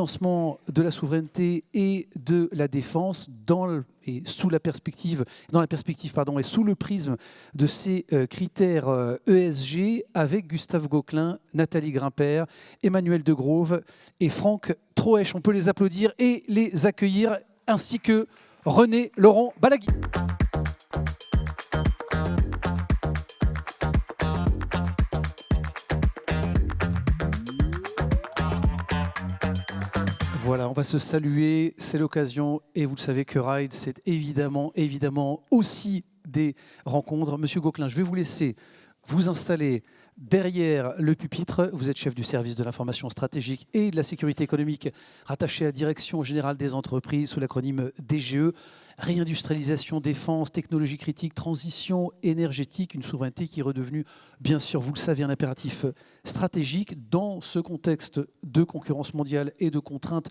financement de la souveraineté et de la défense sous la perspective et sous le prisme de ces critères ESG avec Gustave Gauquelin, Nathalie Grimpert, Emmanuel Degrove et Franck Troesch. On peut les applaudir et les accueillir, ainsi que René Laurent Balagui. Voilà, on va se saluer, c'est l'occasion, et vous le savez que Ride, c'est évidemment aussi des rencontres. Monsieur Gauquelin, je vais vous laisser vous installer derrière le pupitre. Vous êtes chef du service de l'information stratégique et de la sécurité économique, rattaché à la Direction générale des entreprises sous l'acronyme DGE. Réindustrialisation, défense, technologie critique, transition énergétique, une souveraineté qui est redevenue, bien sûr, vous le savez, un impératif stratégique dans ce contexte de concurrence mondiale et de contraintes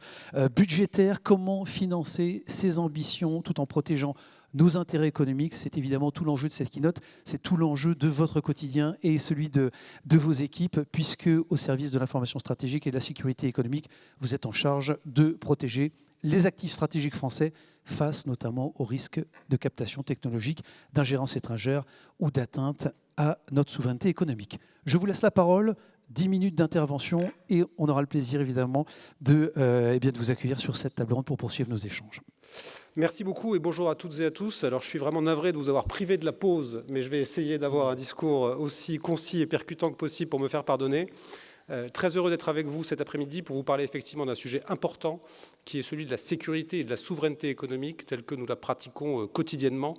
budgétaires. Comment financer ces ambitions tout en protégeant nos intérêts économiques? C'est évidemment tout l'enjeu de cette keynote, c'est tout l'enjeu de votre quotidien et celui de vos équipes, puisque au service de l'information stratégique et de la sécurité économique, vous êtes en charge de protéger les actifs stratégiques français face notamment au risque de captation technologique, d'ingérence étrangère ou d'atteinte à notre souveraineté économique. Je vous laisse la parole, 10 minutes d'intervention et on aura le plaisir évidemment de vous accueillir sur cette table ronde pour poursuivre nos échanges. Merci beaucoup et bonjour à toutes et à tous. Alors je suis vraiment navré de vous avoir privé de la pause, mais je vais essayer d'avoir un discours aussi concis et percutant que possible pour me faire pardonner. Très heureux d'être avec vous cet après-midi pour vous parler effectivement d'un sujet important qui est celui de la sécurité et de la souveraineté économique telle que nous la pratiquons quotidiennement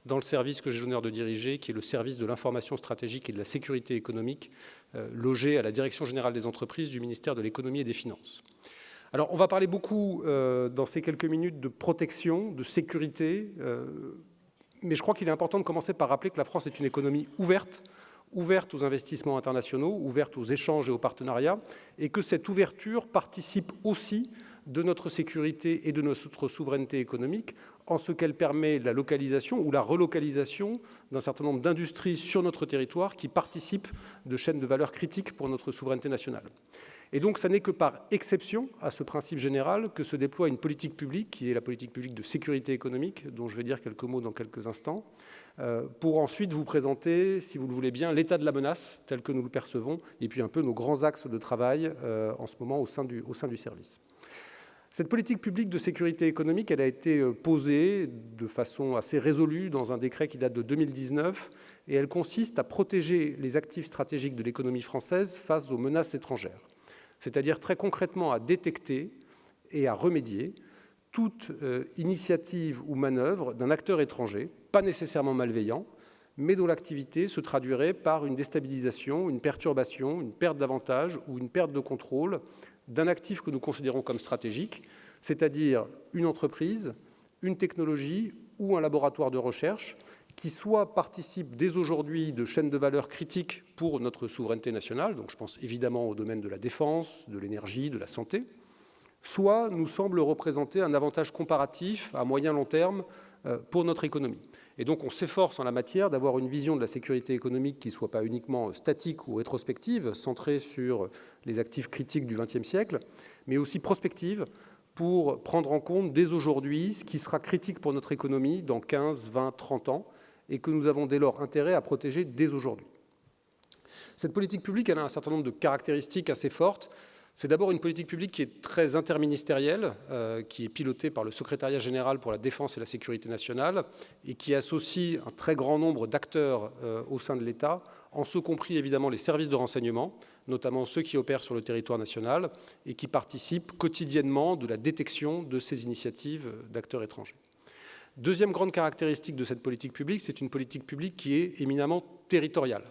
dans le service que j'ai l'honneur de diriger, qui est le service de l'information stratégique et de la sécurité économique, logé à la Direction générale des entreprises du ministère de l'économie et des finances. Alors on va parler beaucoup dans ces quelques minutes de protection, de sécurité, mais je crois qu'il est important de commencer par rappeler que la France est une économie ouverte aux investissements internationaux, ouverte aux échanges et aux partenariats, et que cette ouverture participe aussi de notre sécurité et de notre souveraineté économique, en ce qu'elle permet la localisation ou la relocalisation d'un certain nombre d'industries sur notre territoire qui participent de chaînes de valeur critiques pour notre souveraineté nationale. Et donc, ça n'est que par exception à ce principe général que se déploie une politique publique, qui est la politique publique de sécurité économique, dont je vais dire quelques mots dans quelques instants, pour ensuite vous présenter, si vous le voulez bien, l'état de la menace tel que nous le percevons, et puis un peu nos grands axes de travail en ce moment au sein du service. Cette politique publique de sécurité économique, elle a été posée de façon assez résolue dans un décret qui date de 2019, et elle consiste à protéger les actifs stratégiques de l'économie française face aux menaces étrangères. C'est-à-dire très concrètement à détecter et à remédier toute initiative ou manœuvre d'un acteur étranger, pas nécessairement malveillant, mais dont l'activité se traduirait par une déstabilisation, une perturbation, une perte d'avantage ou une perte de contrôle d'un actif que nous considérons comme stratégique, c'est-à-dire une entreprise, une technologie ou un laboratoire de recherche qui soit participe dès aujourd'hui de chaînes de valeur critiques pour notre souveraineté nationale, donc je pense évidemment au domaine de la défense, de l'énergie, de la santé, soit nous semble représenter un avantage comparatif à moyen long terme pour notre économie. Et donc on s'efforce en la matière d'avoir une vision de la sécurité économique qui ne soit pas uniquement statique ou rétrospective, centrée sur les actifs critiques du XXe siècle, mais aussi prospective pour prendre en compte dès aujourd'hui ce qui sera critique pour notre économie dans 15, 20, 30 ans, et que nous avons dès lors intérêt à protéger dès aujourd'hui. Cette politique publique, elle a un certain nombre de caractéristiques assez fortes. C'est d'abord une politique publique qui est très interministérielle, qui est pilotée par le Secrétariat général pour la défense et la sécurité nationale, et qui associe un très grand nombre d'acteurs au sein de l'État, en ce compris évidemment les services de renseignement, notamment ceux qui opèrent sur le territoire national, et qui participent quotidiennement de la détection de ces initiatives d'acteurs étrangers. Deuxième grande caractéristique de cette politique publique, c'est une politique publique qui est éminemment territoriale.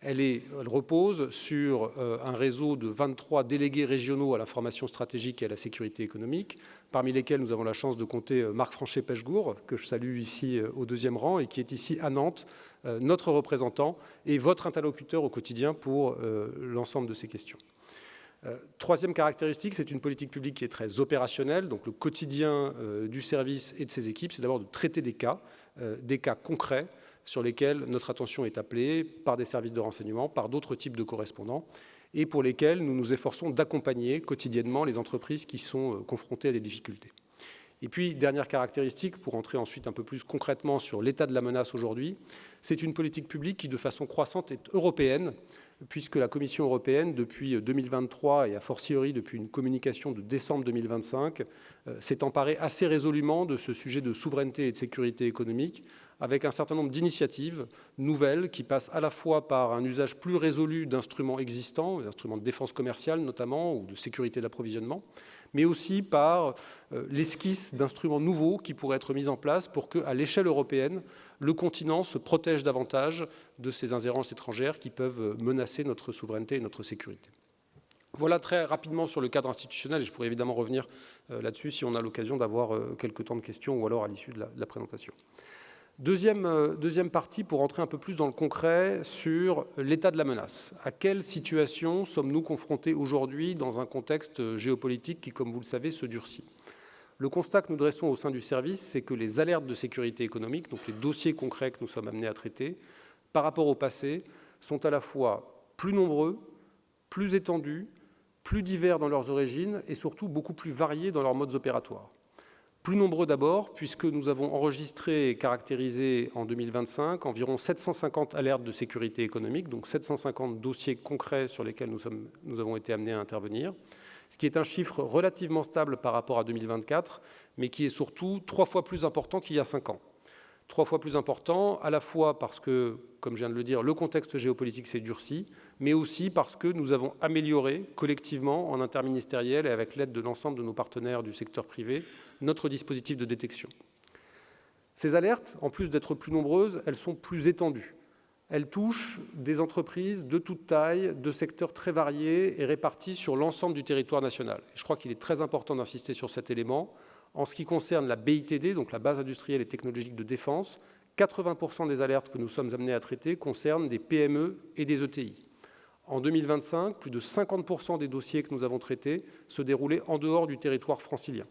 Elle repose sur un réseau de 23 délégués régionaux à l'information stratégique et à la sécurité économique, parmi lesquels nous avons la chance de compter Marc Franchet-Pechgour, que je salue ici au deuxième rang, et qui est ici à Nantes, notre représentant et votre interlocuteur au quotidien pour l'ensemble de ces questions. Troisième caractéristique, c'est une politique publique qui est très opérationnelle. Donc le quotidien du service et de ses équipes, c'est d'abord de traiter des cas concrets sur lesquels notre attention est appelée par des services de renseignement, par d'autres types de correspondants. et pour lesquels nous nous efforçons d'accompagner quotidiennement les entreprises qui sont confrontées à des difficultés. Et puis, dernière caractéristique, pour entrer ensuite un peu plus concrètement sur l'état de la menace aujourd'hui, c'est une politique publique qui, de façon croissante, est européenne, puisque la Commission européenne, depuis 2023 et a fortiori depuis une communication de décembre 2025, s'est emparée assez résolument de ce sujet de souveraineté et de sécurité économique, avec un certain nombre d'initiatives nouvelles qui passent à la fois par un usage plus résolu d'instruments existants, d'instruments de défense commerciale notamment, ou de sécurité d'approvisionnement, mais aussi par l'esquisse d'instruments nouveaux qui pourraient être mis en place pour qu'à l'échelle européenne, le continent se protège davantage de ces ingérences étrangères qui peuvent menacer notre souveraineté et notre sécurité. Voilà très rapidement sur le cadre institutionnel, et je pourrais évidemment revenir là-dessus si on a l'occasion d'avoir quelques temps de questions ou alors à l'issue de la présentation. Deuxième partie, pour entrer un peu plus dans le concret sur l'état de la menace. À quelle situation sommes-nous confrontés aujourd'hui dans un contexte géopolitique qui, comme vous le savez, se durcit ? Le constat que nous dressons au sein du service, c'est que les alertes de sécurité économique, donc les dossiers concrets que nous sommes amenés à traiter, par rapport au passé, sont à la fois plus nombreux, plus étendus, plus divers dans leurs origines et surtout beaucoup plus variés dans leurs modes opératoires. Plus nombreux d'abord, puisque nous avons enregistré et caractérisé en 2025 environ 750 alertes de sécurité économique, donc 750 dossiers concrets sur lesquels nous avons été amenés à intervenir, ce qui est un chiffre relativement stable par rapport à 2024, mais qui est surtout 3 fois plus important qu'il y a 5 ans. 3 fois plus important, à la fois parce que, comme je viens de le dire, le contexte géopolitique s'est durci, mais aussi parce que nous avons amélioré collectivement, en interministériel et avec l'aide de l'ensemble de nos partenaires du secteur privé, notre dispositif de détection. Ces alertes, en plus d'être plus nombreuses, elles sont plus étendues. Elles touchent des entreprises de toute taille, de secteurs très variés et répartis sur l'ensemble du territoire national. Je crois qu'il est très important d'insister sur cet élément. En ce qui concerne la BITD, donc la base industrielle et technologique de défense, 80% des alertes que nous sommes amenés à traiter concernent des PME et des ETI. En 2025, plus de 50% des dossiers que nous avons traités se déroulaient en dehors du territoire francilien.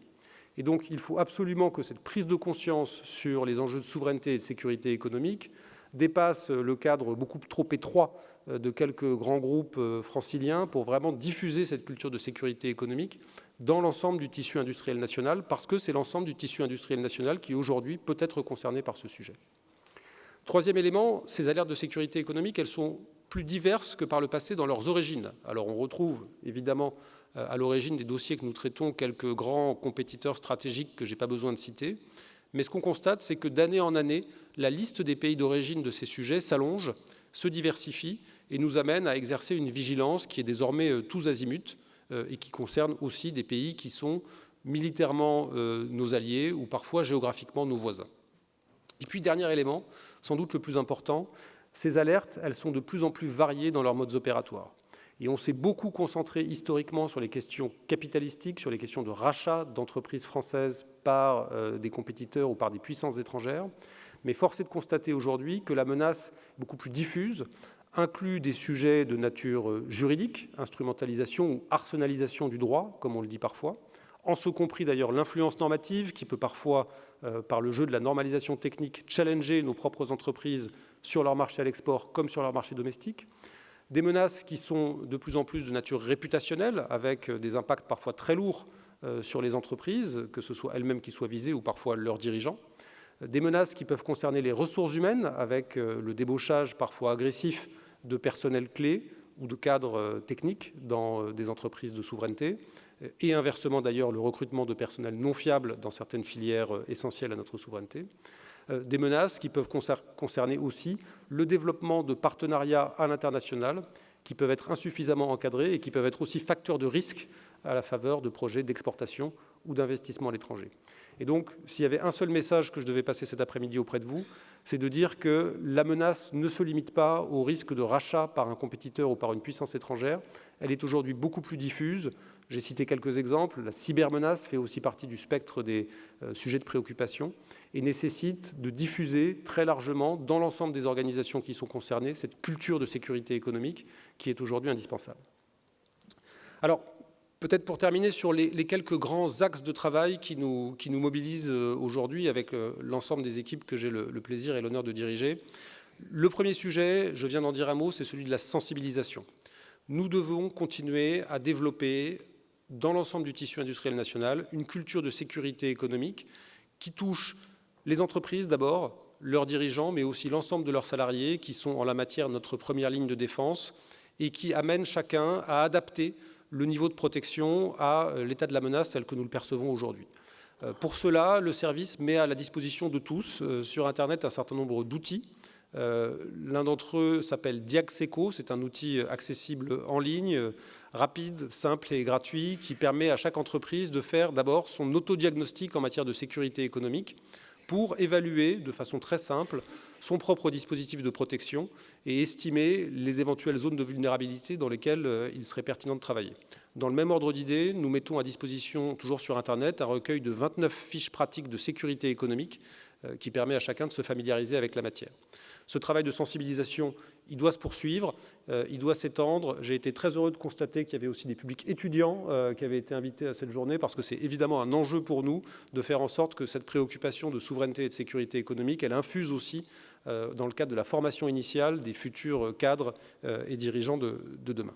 Et donc, il faut absolument que cette prise de conscience sur les enjeux de souveraineté et de sécurité économique dépasse le cadre beaucoup trop étroit de quelques grands groupes franciliens pour vraiment diffuser cette culture de sécurité économique dans l'ensemble du tissu industriel national, parce que c'est l'ensemble du tissu industriel national qui aujourd'hui peut être concerné par ce sujet. Troisième élément, ces alertes de sécurité économique, elles sont plus diverses que par le passé dans leurs origines. Alors on retrouve évidemment à l'origine des dossiers que nous traitons quelques grands compétiteurs stratégiques que je n'ai pas besoin de citer. Mais ce qu'on constate, c'est que d'année en année, la liste des pays d'origine de ces sujets s'allonge, se diversifie et nous amène à exercer une vigilance qui est désormais tous azimuts et qui concerne aussi des pays qui sont militairement nos alliés ou parfois géographiquement nos voisins. Et puis, dernier élément, sans doute le plus important, ces alertes, elles sont de plus en plus variées dans leurs modes opératoires. Et on s'est beaucoup concentré historiquement sur les questions capitalistiques, sur les questions de rachat d'entreprises françaises par des compétiteurs ou par des puissances étrangères. Mais force est de constater aujourd'hui que la menace est beaucoup plus diffuse, inclut des sujets de nature juridique, instrumentalisation ou arsenalisation du droit, comme on le dit parfois, en ce compris d'ailleurs l'influence normative qui peut parfois, par le jeu de la normalisation technique, challenger nos propres entreprises sur leur marché à l'export comme sur leur marché domestique. Des menaces qui sont de plus en plus de nature réputationnelle, avec des impacts parfois très lourds sur les entreprises, que ce soit elles-mêmes qui soient visées ou parfois leurs dirigeants. Des menaces qui peuvent concerner les ressources humaines, avec le débauchage parfois agressif de personnel clé ou de cadres techniques dans des entreprises de souveraineté, et inversement d'ailleurs le recrutement de personnel non fiable dans certaines filières essentielles à notre souveraineté. Des menaces qui peuvent concerner aussi le développement de partenariats à l'international qui peuvent être insuffisamment encadrés et qui peuvent être aussi facteurs de risque à la faveur de projets d'exportation ou d'investissement à l'étranger. Et donc, s'il y avait un seul message que je devais passer cet après-midi auprès de vous, c'est de dire que la menace ne se limite pas au risque de rachat par un compétiteur ou par une puissance étrangère. Elle est aujourd'hui beaucoup plus diffuse. J'ai cité quelques exemples. La cybermenace fait aussi partie du spectre des sujets de préoccupation et nécessite de diffuser très largement dans l'ensemble des organisations qui sont concernées cette culture de sécurité économique qui est aujourd'hui indispensable. Alors, peut-être pour terminer sur les quelques grands axes de travail qui nous mobilisent aujourd'hui avec l'ensemble des équipes que j'ai le plaisir et l'honneur de diriger. Le premier sujet, je viens d'en dire un mot, c'est celui de la sensibilisation. Nous devons continuer à développer dans l'ensemble du tissu industriel national une culture de sécurité économique qui touche les entreprises d'abord, leurs dirigeants, mais aussi l'ensemble de leurs salariés qui sont en la matière notre première ligne de défense et qui amène chacun à adapter le niveau de protection à l'état de la menace tel que nous le percevons aujourd'hui. Pour cela, le service met à la disposition de tous sur Internet un certain nombre d'outils. L'un d'entre eux s'appelle Diagseco, c'est un outil accessible en ligne, rapide, simple et gratuit, qui permet à chaque entreprise de faire d'abord son autodiagnostic en matière de sécurité économique pour évaluer de façon très simple son propre dispositif de protection et estimer les éventuelles zones de vulnérabilité dans lesquelles il serait pertinent de travailler. Dans le même ordre d'idée, nous mettons à disposition, toujours sur Internet, un recueil de 29 fiches pratiques de sécurité économique qui permet à chacun de se familiariser avec la matière. Ce travail de sensibilisation, il doit se poursuivre, il doit s'étendre. J'ai été très heureux de constater qu'il y avait aussi des publics étudiants qui avaient été invités à cette journée parce que c'est évidemment un enjeu pour nous de faire en sorte que cette préoccupation de souveraineté et de sécurité économique, elle infuse aussi dans le cadre de la formation initiale des futurs cadres et dirigeants de demain.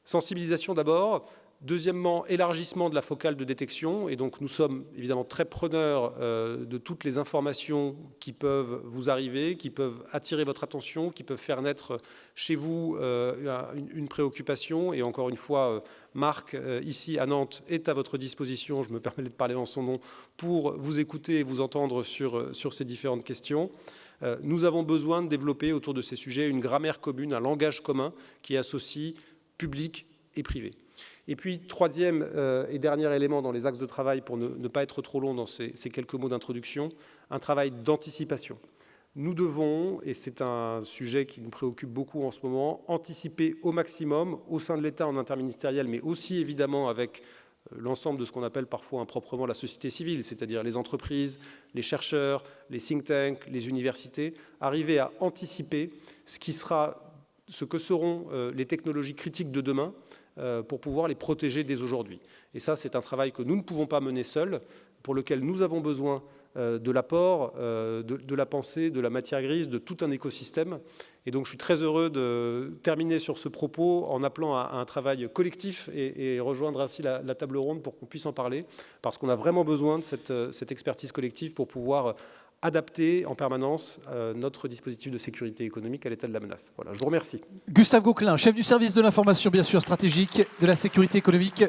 Sensibilisation d'abord. Deuxièmement, élargissement de la focale de détection. Et donc, nous sommes évidemment très preneurs de toutes les informations qui peuvent vous arriver, qui peuvent attirer votre attention, qui peuvent faire naître chez vous une préoccupation. Et encore une fois, Marc, ici à Nantes, est à votre disposition. Je me permets de parler en son nom pour vous écouter et vous entendre sur ces différentes questions. Nous avons besoin de développer autour de ces sujets une grammaire commune, un langage commun qui associe public et privé. Et puis, troisième et dernier élément dans les axes de travail, pour ne pas être trop long dans ces quelques mots d'introduction, un travail d'anticipation. Nous devons, et c'est un sujet qui nous préoccupe beaucoup en ce moment, anticiper au maximum au sein de l'État en interministériel, mais aussi évidemment avec l'ensemble de ce qu'on appelle parfois improprement la société civile, c'est-à-dire les entreprises, les chercheurs, les think tanks, les universités, arriver à anticiper ce que seront les technologies critiques de demain, pour pouvoir les protéger dès aujourd'hui. Et ça, c'est un travail que nous ne pouvons pas mener seuls, pour lequel nous avons besoin de l'apport, de la pensée, de la matière grise, de tout un écosystème. Et donc, je suis très heureux de terminer sur ce propos en appelant à un travail collectif et rejoindre ainsi la table ronde pour qu'on puisse en parler, parce qu'on a vraiment besoin de cette expertise collective pour pouvoir adapter en permanence notre dispositif de sécurité économique à l'état de la menace. Voilà, je vous remercie. Gustave Gauquelin, chef du service de l'information, bien sûr, stratégique de la sécurité économique,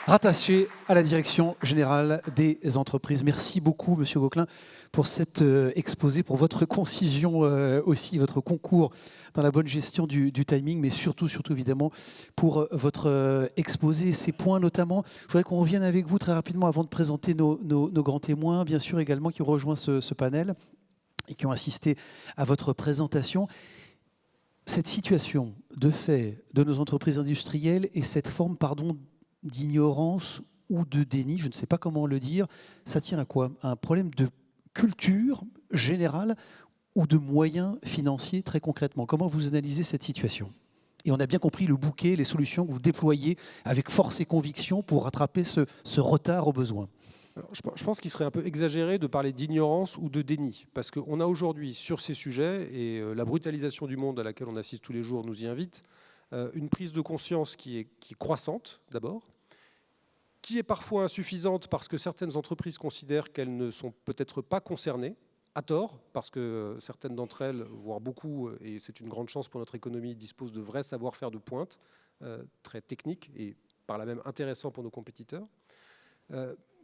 rattaché à la direction générale des entreprises. Merci beaucoup, monsieur Gauquelin, pour cet exposé, pour votre concision aussi, votre concours dans la bonne gestion du timing, mais surtout, évidemment, pour votre exposé, ces points notamment. Je voudrais qu'on revienne avec vous très rapidement avant de présenter nos grands témoins, bien sûr, également, qui ont rejoint ce panel et qui ont assisté à votre présentation. Cette situation de fait de nos entreprises industrielles et cette forme, d'ignorance ou de déni, je ne sais pas comment le dire, ça tient à quoi? Un problème de culture générale ou de moyens financiers très concrètement? Comment vous analysez cette situation? Et on a bien compris le bouquet, les solutions que vous déployez avec force et conviction pour rattraper ce retard aux besoins. Alors, je pense qu'il serait un peu exagéré de parler d'ignorance ou de déni, parce qu'on a aujourd'hui sur ces sujets, et la brutalisation du monde à laquelle on assiste tous les jours nous y invite, une prise de conscience qui est croissante d'abord, qui est parfois insuffisante parce que certaines entreprises considèrent qu'elles ne sont peut-être pas concernées, à tort, parce que certaines d'entre elles, voire beaucoup, et c'est une grande chance pour notre économie, disposent de vrais savoir-faire de pointe, très techniques et par là même intéressants pour nos compétiteurs.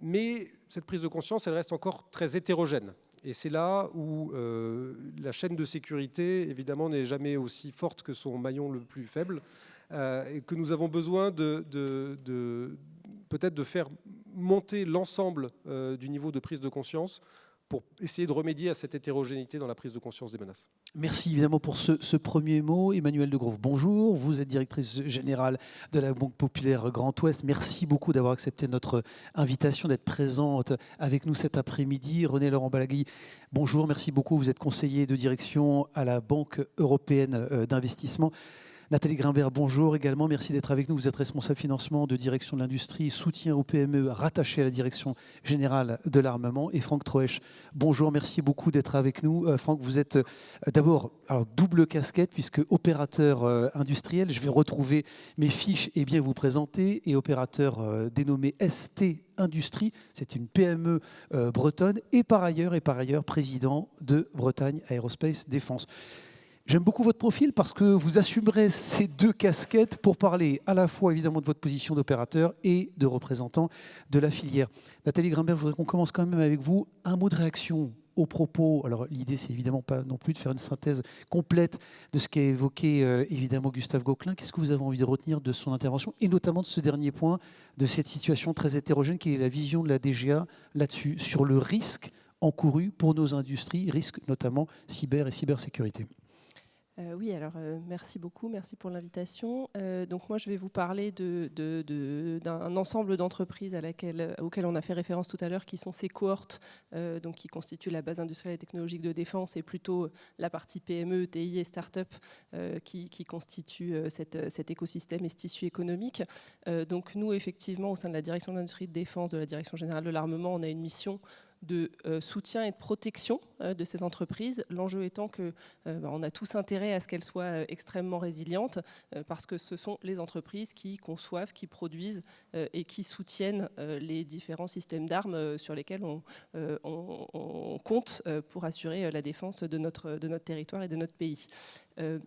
Mais cette prise de conscience, elle reste encore très hétérogène. Et c'est là où la chaîne de sécurité, évidemment, n'est jamais aussi forte que son maillon le plus faible, et que nous avons besoin peut-être de faire monter l'ensemble du niveau de prise de conscience pour essayer de remédier à cette hétérogénéité dans la prise de conscience des menaces. Merci évidemment pour ce premier mot. Emmanuelle de Grove, bonjour. Vous êtes directrice générale de la Banque Populaire Grand Ouest. Merci beaucoup d'avoir accepté notre invitation, d'être présente avec nous cet après-midi. René Laurent Balagui, bonjour. Merci beaucoup. Vous êtes conseiller de direction à la Banque Européenne d'Investissement. Nathalie Grimbert, bonjour également. Merci d'être avec nous. Vous êtes responsable financement de direction de l'industrie, soutien aux PME, rattaché à la direction générale de l'armement. Et Franck Troesch, bonjour. Merci beaucoup d'être avec nous. Franck, vous êtes d'abord double casquette puisque opérateur industriel. Je vais retrouver mes fiches et bien vous présenter. Et opérateur dénommé ST Industrie, c'est une PME bretonne et par ailleurs président de Bretagne Aerospace Défense. J'aime beaucoup votre profil parce que vous assumerez ces deux casquettes pour parler à la fois évidemment de votre position d'opérateur et de représentant de la filière. Nathalie Grimbert, je voudrais qu'on commence quand même avec vous. Un mot de réaction aux propos. Alors l'idée, c'est évidemment pas non plus de faire une synthèse complète de ce qu'a évoqué évidemment Gustave Gauquelin. Qu'est-ce que vous avez envie de retenir de son intervention et notamment de ce dernier point, de cette situation très hétérogène qui est la vision de la DGA là-dessus, sur le risque encouru pour nos industries, risque notamment cyber et cybersécurité? Oui, alors merci beaucoup, merci pour l'invitation. Donc moi, je vais vous parler d'un ensemble d'entreprises auxquelles on a fait référence tout à l'heure, qui sont ces cohortes, donc qui constituent la base industrielle et technologique de défense, et plutôt la partie PME, TI et start-up qui constituent cet écosystème et ce tissu économique. Donc nous, effectivement, au sein de la direction de l'industrie de défense, de la direction générale de l'armement, on a une mission de soutien et de protection de ces entreprises. L'enjeu étant que on a tous intérêt à ce qu'elles soient extrêmement résilientes parce que ce sont les entreprises qui conçoivent, qui produisent et qui soutiennent les différents systèmes d'armes sur lesquels on compte pour assurer la défense de notre territoire et de notre pays.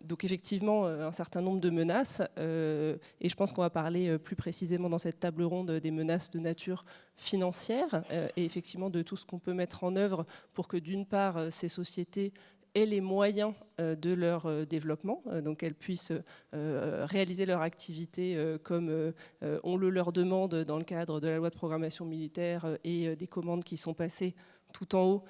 Donc effectivement, un certain nombre de menaces, et je pense qu'on va parler plus précisément dans cette table ronde des menaces de nature financière et effectivement de tout ce qu'on peut mettre en œuvre pour que d'une part ces sociétés aient les moyens de leur développement, donc elles puissent réaliser leur activité comme on le leur demande dans le cadre de la loi de programmation militaire et des commandes qui sont passées tout en haut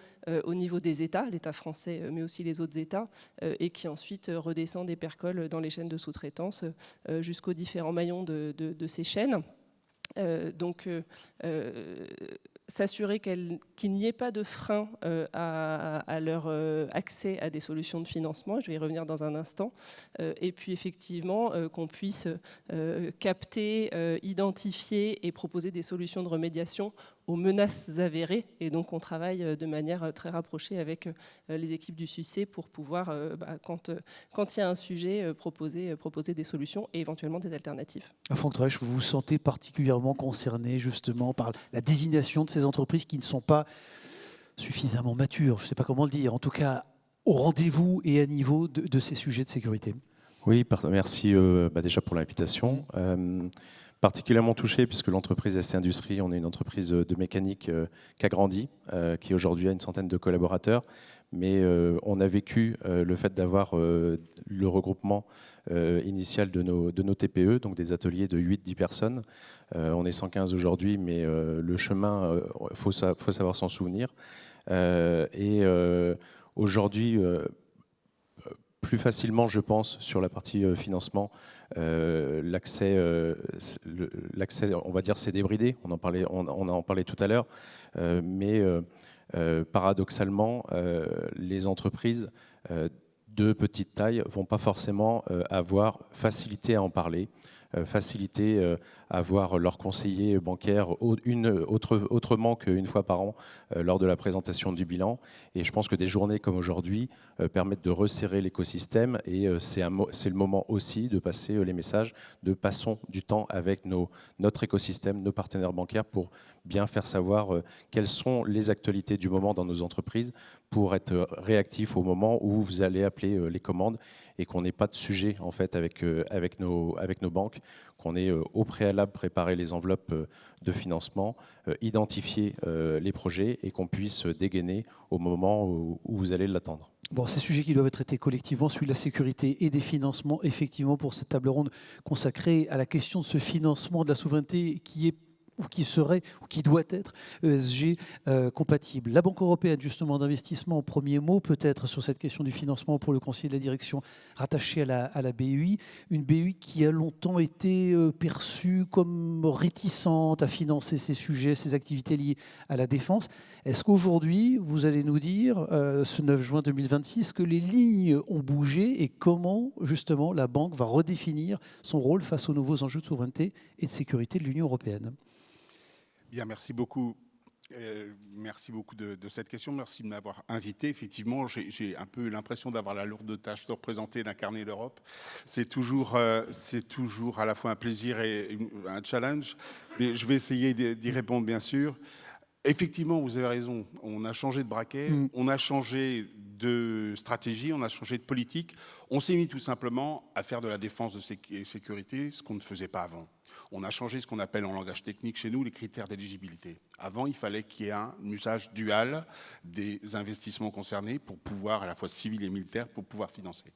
au niveau des États, l'État français, mais aussi les autres États, et qui ensuite redescendent et percolent dans les chaînes de sous-traitance jusqu'aux différents maillons de ces chaînes. Donc, s'assurer qu'il n'y ait pas de frein à leur accès à des solutions de financement, je vais y revenir dans un instant, et puis effectivement qu'on puisse capter, identifier et proposer des solutions de remédiation aux menaces avérées, et donc on travaille de manière très rapprochée avec les équipes du SUC pour pouvoir, quand il y a un sujet, proposer des solutions et éventuellement des alternatives. Franck Troesch, vous vous sentez particulièrement concerné justement par la désignation de ces entreprises qui ne sont pas suffisamment matures, je ne sais pas comment le dire, en tout cas au rendez-vous et à niveau de ces sujets de sécurité? Oui, merci déjà pour l'invitation. Particulièrement touché puisque l'entreprise ST Industrie, on est une entreprise de mécanique qui a grandi, qui aujourd'hui a une centaine de collaborateurs, mais on a vécu le fait d'avoir le regroupement initial de nos TPE, donc des ateliers de 8-10 personnes. On est 115 aujourd'hui, mais le chemin, faut savoir s'en souvenir. Et aujourd'hui, plus facilement, je pense, sur la partie financement, l'accès, on va dire, s'est débridé. On en parlait tout à l'heure, mais paradoxalement, les entreprises de petite taille vont pas forcément avoir facilité à en parler, facilité à voir leur conseiller bancaire autrement qu'une fois par an lors de la présentation du bilan. Et je pense que des journées comme aujourd'hui permettent de resserrer l'écosystème et c'est le moment aussi de passer les messages de passons du temps avec notre écosystème, nos partenaires bancaires pour bien faire savoir quelles sont les actualités du moment dans nos entreprises pour être réactifs au moment où vous allez appeler les commandes et qu'on n'ait pas de sujet en fait avec nos banques, qu'on ait au préalable préparé les enveloppes de financement, identifier les projets et qu'on puisse dégainer au moment où vous allez l'attendre. Bon, ces sujets qui doivent être traités collectivement, celui de la sécurité et des financements, effectivement, pour cette table ronde consacrée à la question de ce financement de la souveraineté qui est ou qui serait, ou qui doit être ESG compatible. La Banque européenne, justement, d'investissement, premier mot peut-être sur cette question du financement pour le conseil de la direction rattaché à la BEI, une BEI qui a longtemps été perçue comme réticente à financer ces sujets, ces activités liées à la défense. Est-ce qu'aujourd'hui, vous allez nous dire, ce 9 juin 2026, que les lignes ont bougé et comment, justement, la banque va redéfinir son rôle face aux nouveaux enjeux de souveraineté et de sécurité de l'Union européenne? Bien, merci beaucoup. Merci beaucoup de cette question. Merci de m'avoir invité. Effectivement, j'ai un peu l'impression d'avoir la lourde tâche de représenter, d'incarner l'Europe. C'est toujours à la fois un plaisir et un challenge. Mais je vais essayer d'y répondre, bien sûr. Effectivement, vous avez raison. On a changé de braquet, on a changé de stratégie, on a changé de politique. On s'est mis tout simplement à faire de la défense de sécurité, ce qu'on ne faisait pas avant. On a changé ce qu'on appelle en langage technique chez nous les critères d'éligibilité. Avant, il fallait qu'il y ait un usage dual des investissements concernés pour pouvoir, à la fois civil et militaire, pour pouvoir financer.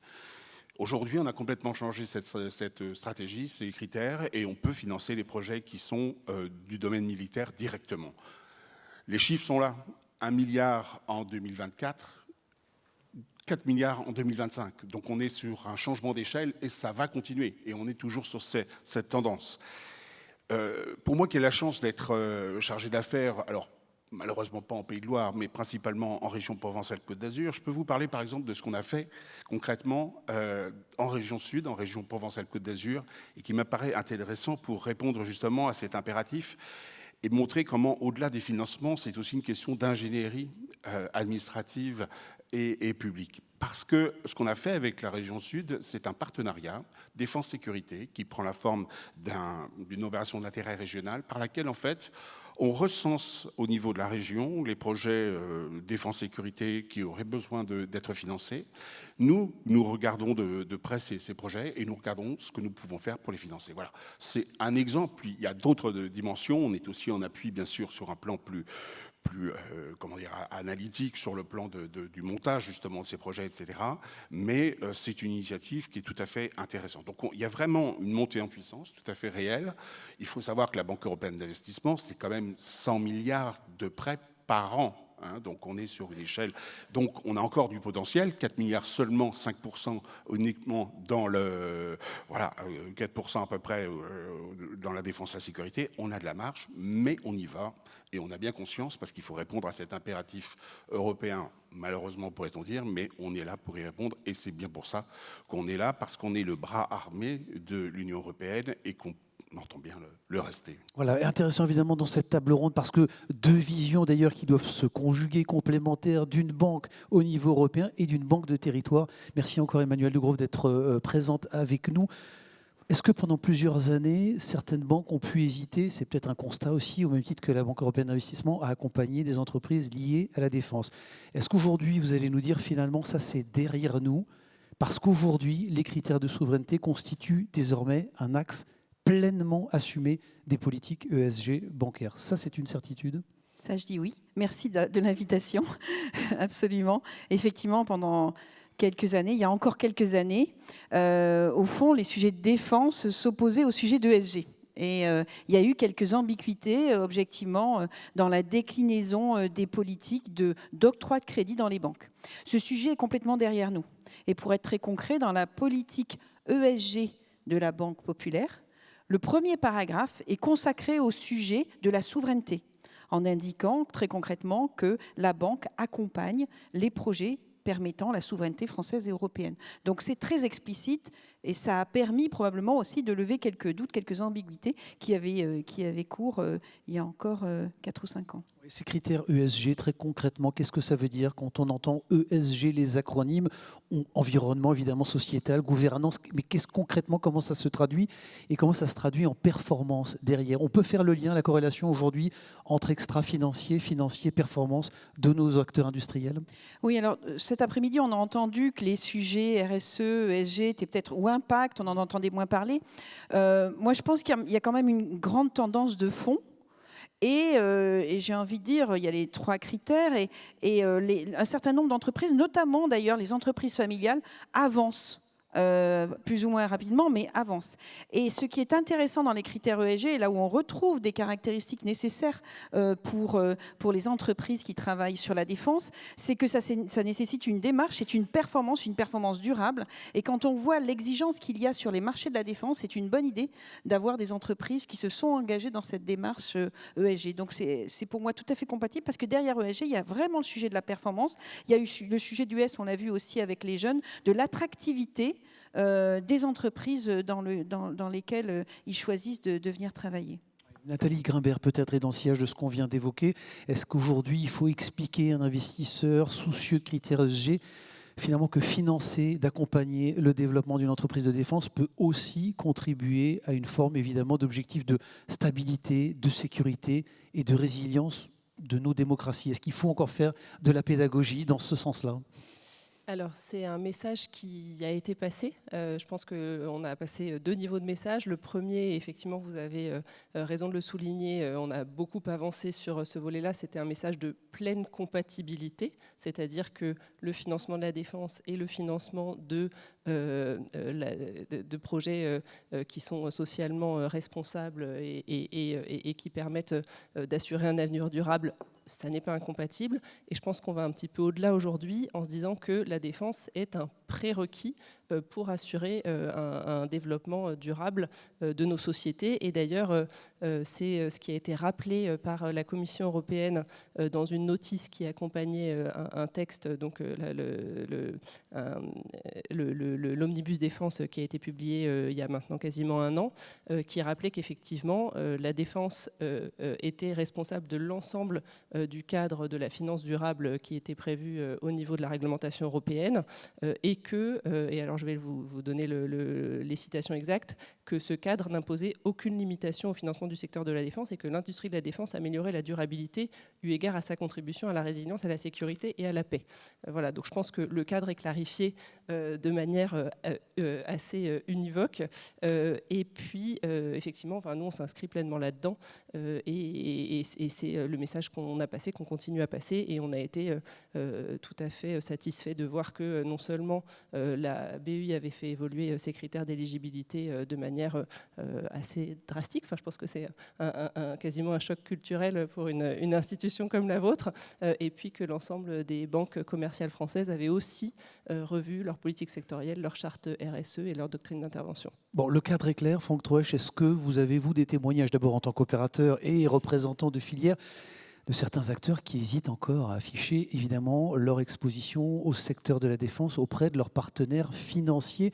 Aujourd'hui, on a complètement changé cette stratégie, ces critères, et on peut financer les projets qui sont du domaine militaire directement. Les chiffres sont là. 1 milliard en 2024, 4 milliards en 2025. Donc on est sur un changement d'échelle et ça va continuer. Et on est toujours sur cette tendance. Pour moi qui ai la chance d'être chargé d'affaires, alors malheureusement pas en Pays de Loire, mais principalement en région Provence-Alpes-Côte d'Azur, je peux vous parler par exemple de ce qu'on a fait concrètement en région Sud, en région Provence-Alpes-Côte d'Azur, et qui m'apparaît intéressant pour répondre justement à cet impératif et montrer comment, au-delà des financements, c'est aussi une question d'ingénierie administrative et publique. Parce que ce qu'on a fait avec la région Sud, c'est un partenariat défense-sécurité qui prend la forme d'une opération d'intérêt régional par laquelle, en fait, on recense au niveau de la région les projets défense-sécurité qui auraient besoin d'être financés. Nous regardons de près ces projets et nous regardons ce que nous pouvons faire pour les financer. Voilà, c'est un exemple. Il y a d'autres dimensions. On est aussi en appui, bien sûr, sur un plan plus analytique, sur le plan du montage, justement, de ces projets, etc. Mais c'est une initiative qui est tout à fait intéressante. Donc, il y a vraiment une montée en puissance tout à fait réelle. Il faut savoir que la Banque européenne d'investissement, c'est quand même 100 milliards de prêts par an. Donc on est sur une échelle, donc on a encore du potentiel, 4 milliards seulement, 5% uniquement dans 4% à peu près dans la défense et la sécurité, on a de la marge, mais on y va et on a bien conscience parce qu'il faut répondre à cet impératif européen, malheureusement pourrait-on dire, mais on est là pour y répondre et c'est bien pour ça qu'on est là, parce qu'on est le bras armé de l'Union européenne et qu'on entend bien le rester. Voilà, intéressant évidemment dans cette table ronde parce que deux visions d'ailleurs qui doivent se conjuguer complémentaires d'une banque au niveau européen et d'une banque de territoire. Merci encore Emmanuelle de Grove d'être présente avec nous. Est-ce que pendant plusieurs années, certaines banques ont pu hésiter, c'est peut-être un constat aussi, au même titre que la Banque européenne d'investissement, à accompagner des entreprises liées à la défense? Est-ce qu'aujourd'hui, vous allez nous dire finalement ça c'est derrière nous parce qu'aujourd'hui, les critères de souveraineté constituent désormais un axe pleinement assumé des politiques ESG bancaires. Ça, c'est une certitude? Ça, je dis oui. Merci de l'invitation. Absolument. Effectivement, pendant quelques années, il y a encore quelques années, au fond, les sujets de défense s'opposaient aux sujets d'ESG. Et il y a eu quelques ambiguïtés, objectivement, dans la déclinaison des politiques d'octroi de crédit dans les banques. Ce sujet est complètement derrière nous. Et pour être très concret, dans la politique ESG de la Banque populaire, le premier paragraphe est consacré au sujet de la souveraineté, en indiquant très concrètement que la banque accompagne les projets permettant la souveraineté française et européenne. Donc c'est très explicite et ça a permis probablement aussi de lever quelques doutes, quelques ambiguïtés qui avaient cours il y a encore 4 ou 5 ans. Ces critères ESG, très concrètement, qu'est-ce que ça veut dire quand on entend ESG, les acronymes, environnement évidemment sociétal, gouvernance, mais concrètement, comment ça se traduit et comment ça se traduit en performance derrière? On peut faire le lien, la corrélation aujourd'hui entre extra-financier, financier, performance de nos acteurs industriels? Oui, alors cet après-midi, on a entendu que les sujets RSE, ESG étaient peut-être, ou impact, on en entendait moins parler. Moi, je pense qu'il y a quand même une grande tendance de fond. Et j'ai envie de dire, il y a les 3 critères et un certain nombre d'entreprises, notamment d'ailleurs les entreprises familiales, avancent plus ou moins rapidement, mais avance. Et ce qui est intéressant dans les critères ESG, et là où on retrouve des caractéristiques nécessaires pour les entreprises qui travaillent sur la défense, c'est que ça nécessite une démarche, c'est une performance durable. Et quand on voit l'exigence qu'il y a sur les marchés de la défense, c'est une bonne idée d'avoir des entreprises qui se sont engagées dans cette démarche ESG. Donc c'est pour moi tout à fait compatible, parce que derrière ESG, il y a vraiment le sujet de la performance. Il y a eu le sujet du S, on l'a vu aussi avec les jeunes, de l'attractivité des entreprises dans lesquelles ils choisissent de venir travailler. Nathalie Grimbert, peut-être est dans le sillage de ce qu'on vient d'évoquer. Est-ce qu'aujourd'hui, il faut expliquer à un investisseur soucieux de critères ESG finalement que financer, d'accompagner le développement d'une entreprise de défense peut aussi contribuer à une forme évidemment d'objectif de stabilité, de sécurité et de résilience de nos démocraties? Est-ce qu'il faut encore faire de la pédagogie dans ce sens-là? Alors, c'est un message qui a été passé. Je pense qu'on a passé 2 niveaux de message. Le premier, effectivement, vous avez raison de le souligner, on a beaucoup avancé sur ce volet-là. C'était un message de pleine compatibilité, c'est-à-dire que le financement de la défense et le financement de projets qui sont socialement responsables et qui permettent d'assurer un avenir durable, ça n'est pas incompatible. Et je pense qu'on va un petit peu au-delà aujourd'hui en se disant que la défense est un prérequis pour assurer un développement durable de nos sociétés. Et d'ailleurs, c'est ce qui a été rappelé par la Commission européenne dans une notice qui accompagnait un texte, donc l'Omnibus Défense qui a été publié il y a maintenant quasiment 1 an, qui rappelait qu'effectivement, la défense était responsable de l'ensemble du cadre de la finance durable qui était prévu au niveau de la réglementation européenne, et que, et alors je vais vous donner les citations exactes, que ce cadre n'imposait aucune limitation au financement du secteur de la défense et que l'industrie de la défense améliorait la durabilité eu égard à sa contribution à la résilience, à la sécurité et à la paix. Voilà, donc je pense que le cadre est clarifié de manière assez univoque. Et puis, effectivement, enfin, nous, on s'inscrit pleinement là-dedans et c'est le message qu'on a passé, qu'on continue à passer, et on a été tout à fait satisfait de voir que non seulement la BEI avait fait évoluer ses critères d'éligibilité de manière assez drastique. Enfin, je pense que c'est quasiment un choc culturel pour une institution comme la vôtre, et puis que l'ensemble des banques commerciales françaises avaient aussi revu leur politique sectorielle, leur charte RSE et leur doctrine d'intervention. Bon, le cadre est clair. Franck Troesch, est-ce que vous avez, vous, des témoignages, d'abord en tant qu'opérateur et représentant de filière, de certains acteurs qui hésitent encore à afficher évidemment leur exposition au secteur de la défense auprès de leurs partenaires financiers?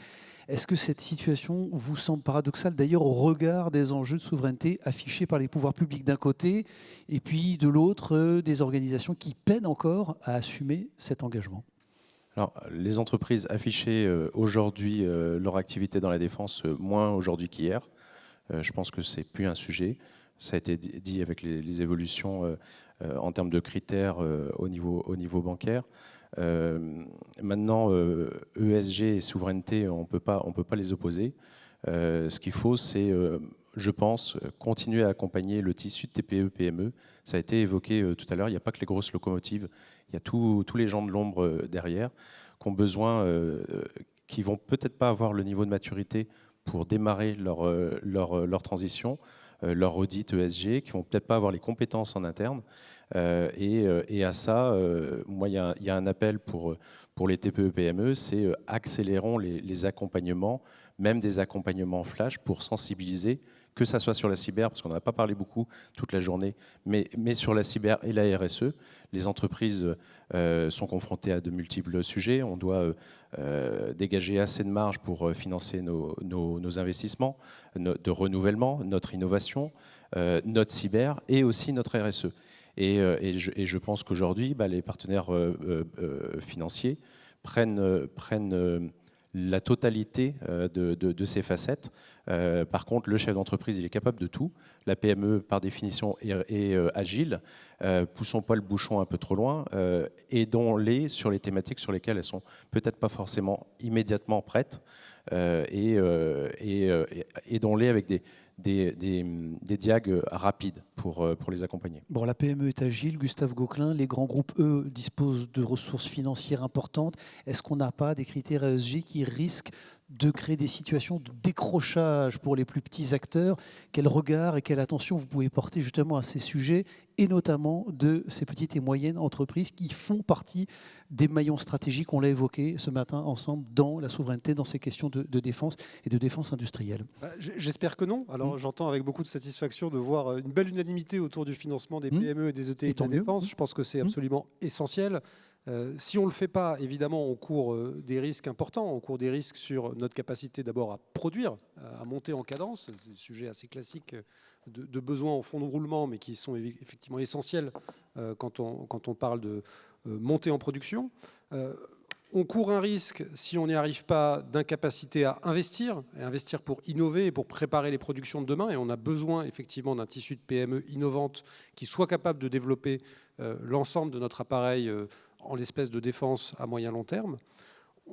Est-ce que cette situation vous semble paradoxale, d'ailleurs, au regard des enjeux de souveraineté affichés par les pouvoirs publics d'un côté, et puis de l'autre, des organisations qui peinent encore à assumer cet engagement? Alors, les entreprises affichaient aujourd'hui leur activité dans la défense moins aujourd'hui qu'hier. Je pense que ce n'est plus un sujet. Ça a été dit avec les évolutions en termes de critères au niveau bancaire. Maintenant, ESG et souveraineté, on peut pas les opposer. Ce qu'il faut, c'est, je pense, continuer à accompagner le tissu de TPE-PME. Ça a été évoqué tout à l'heure, il n'y a pas que les grosses locomotives, il y a tous les gens de l'ombre derrière qui ont besoin, qui vont peut-être pas avoir le niveau de maturité pour démarrer leur transition, leur audit ESG, qui vont peut-être pas avoir les compétences en interne. Et à ça, moi, il y a un appel pour les TPE-PME, c'est accélérons les accompagnements, même des accompagnements flash pour sensibiliser, que ça soit sur la cyber, parce qu'on n'en a pas parlé beaucoup toute la journée, mais sur la cyber et la RSE. Les entreprises sont confrontées à de multiples sujets. On doit dégager assez de marge pour financer nos investissements de renouvellement, notre innovation, notre cyber et aussi notre RSE. Et je pense qu'aujourd'hui, les partenaires financiers prennent la totalité de ces facettes. Par contre, le chef d'entreprise, il est capable de tout. La PME, par définition, est agile. Poussons pas le bouchon un peu trop loin. Aidons-les sur les thématiques sur lesquelles elles sont peut-être pas forcément immédiatement prêtes. Aidons-les avec des diagues rapides pour les accompagner. Bon, la PME est agile, Gustave Gauquelin. Les grands groupes, eux, disposent de ressources financières importantes. Est-ce qu'on n'a pas des critères ESG qui risquent de créer des situations de décrochage pour les plus petits acteurs? Quel regard et quelle attention vous pouvez porter justement à ces sujets, et notamment de ces petites et moyennes entreprises qui font partie des maillons stratégiques, on l'a évoqué ce matin ensemble, dans la souveraineté, dans ces questions de défense et de défense industrielle? J'espère que non. Alors j'entends avec beaucoup de satisfaction de voir une belle unanimité autour du financement des PME et des ETI de la défense. Je pense que c'est absolument essentiel. Si on ne le fait pas, évidemment, on court des risques importants. On court des risques sur notre capacité d'abord à produire, à monter en cadence. C'est des sujets assez classiques de besoins en fonds de roulement, mais qui sont effectivement essentiels quand on parle de monter en production. On court un risque, si on n'y arrive pas, d'incapacité à investir, et investir pour innover et pour préparer les productions de demain. Et on a besoin effectivement d'un tissu de PME innovante qui soit capable de développer l'ensemble de notre appareil en l'espèce de défense à moyen long terme.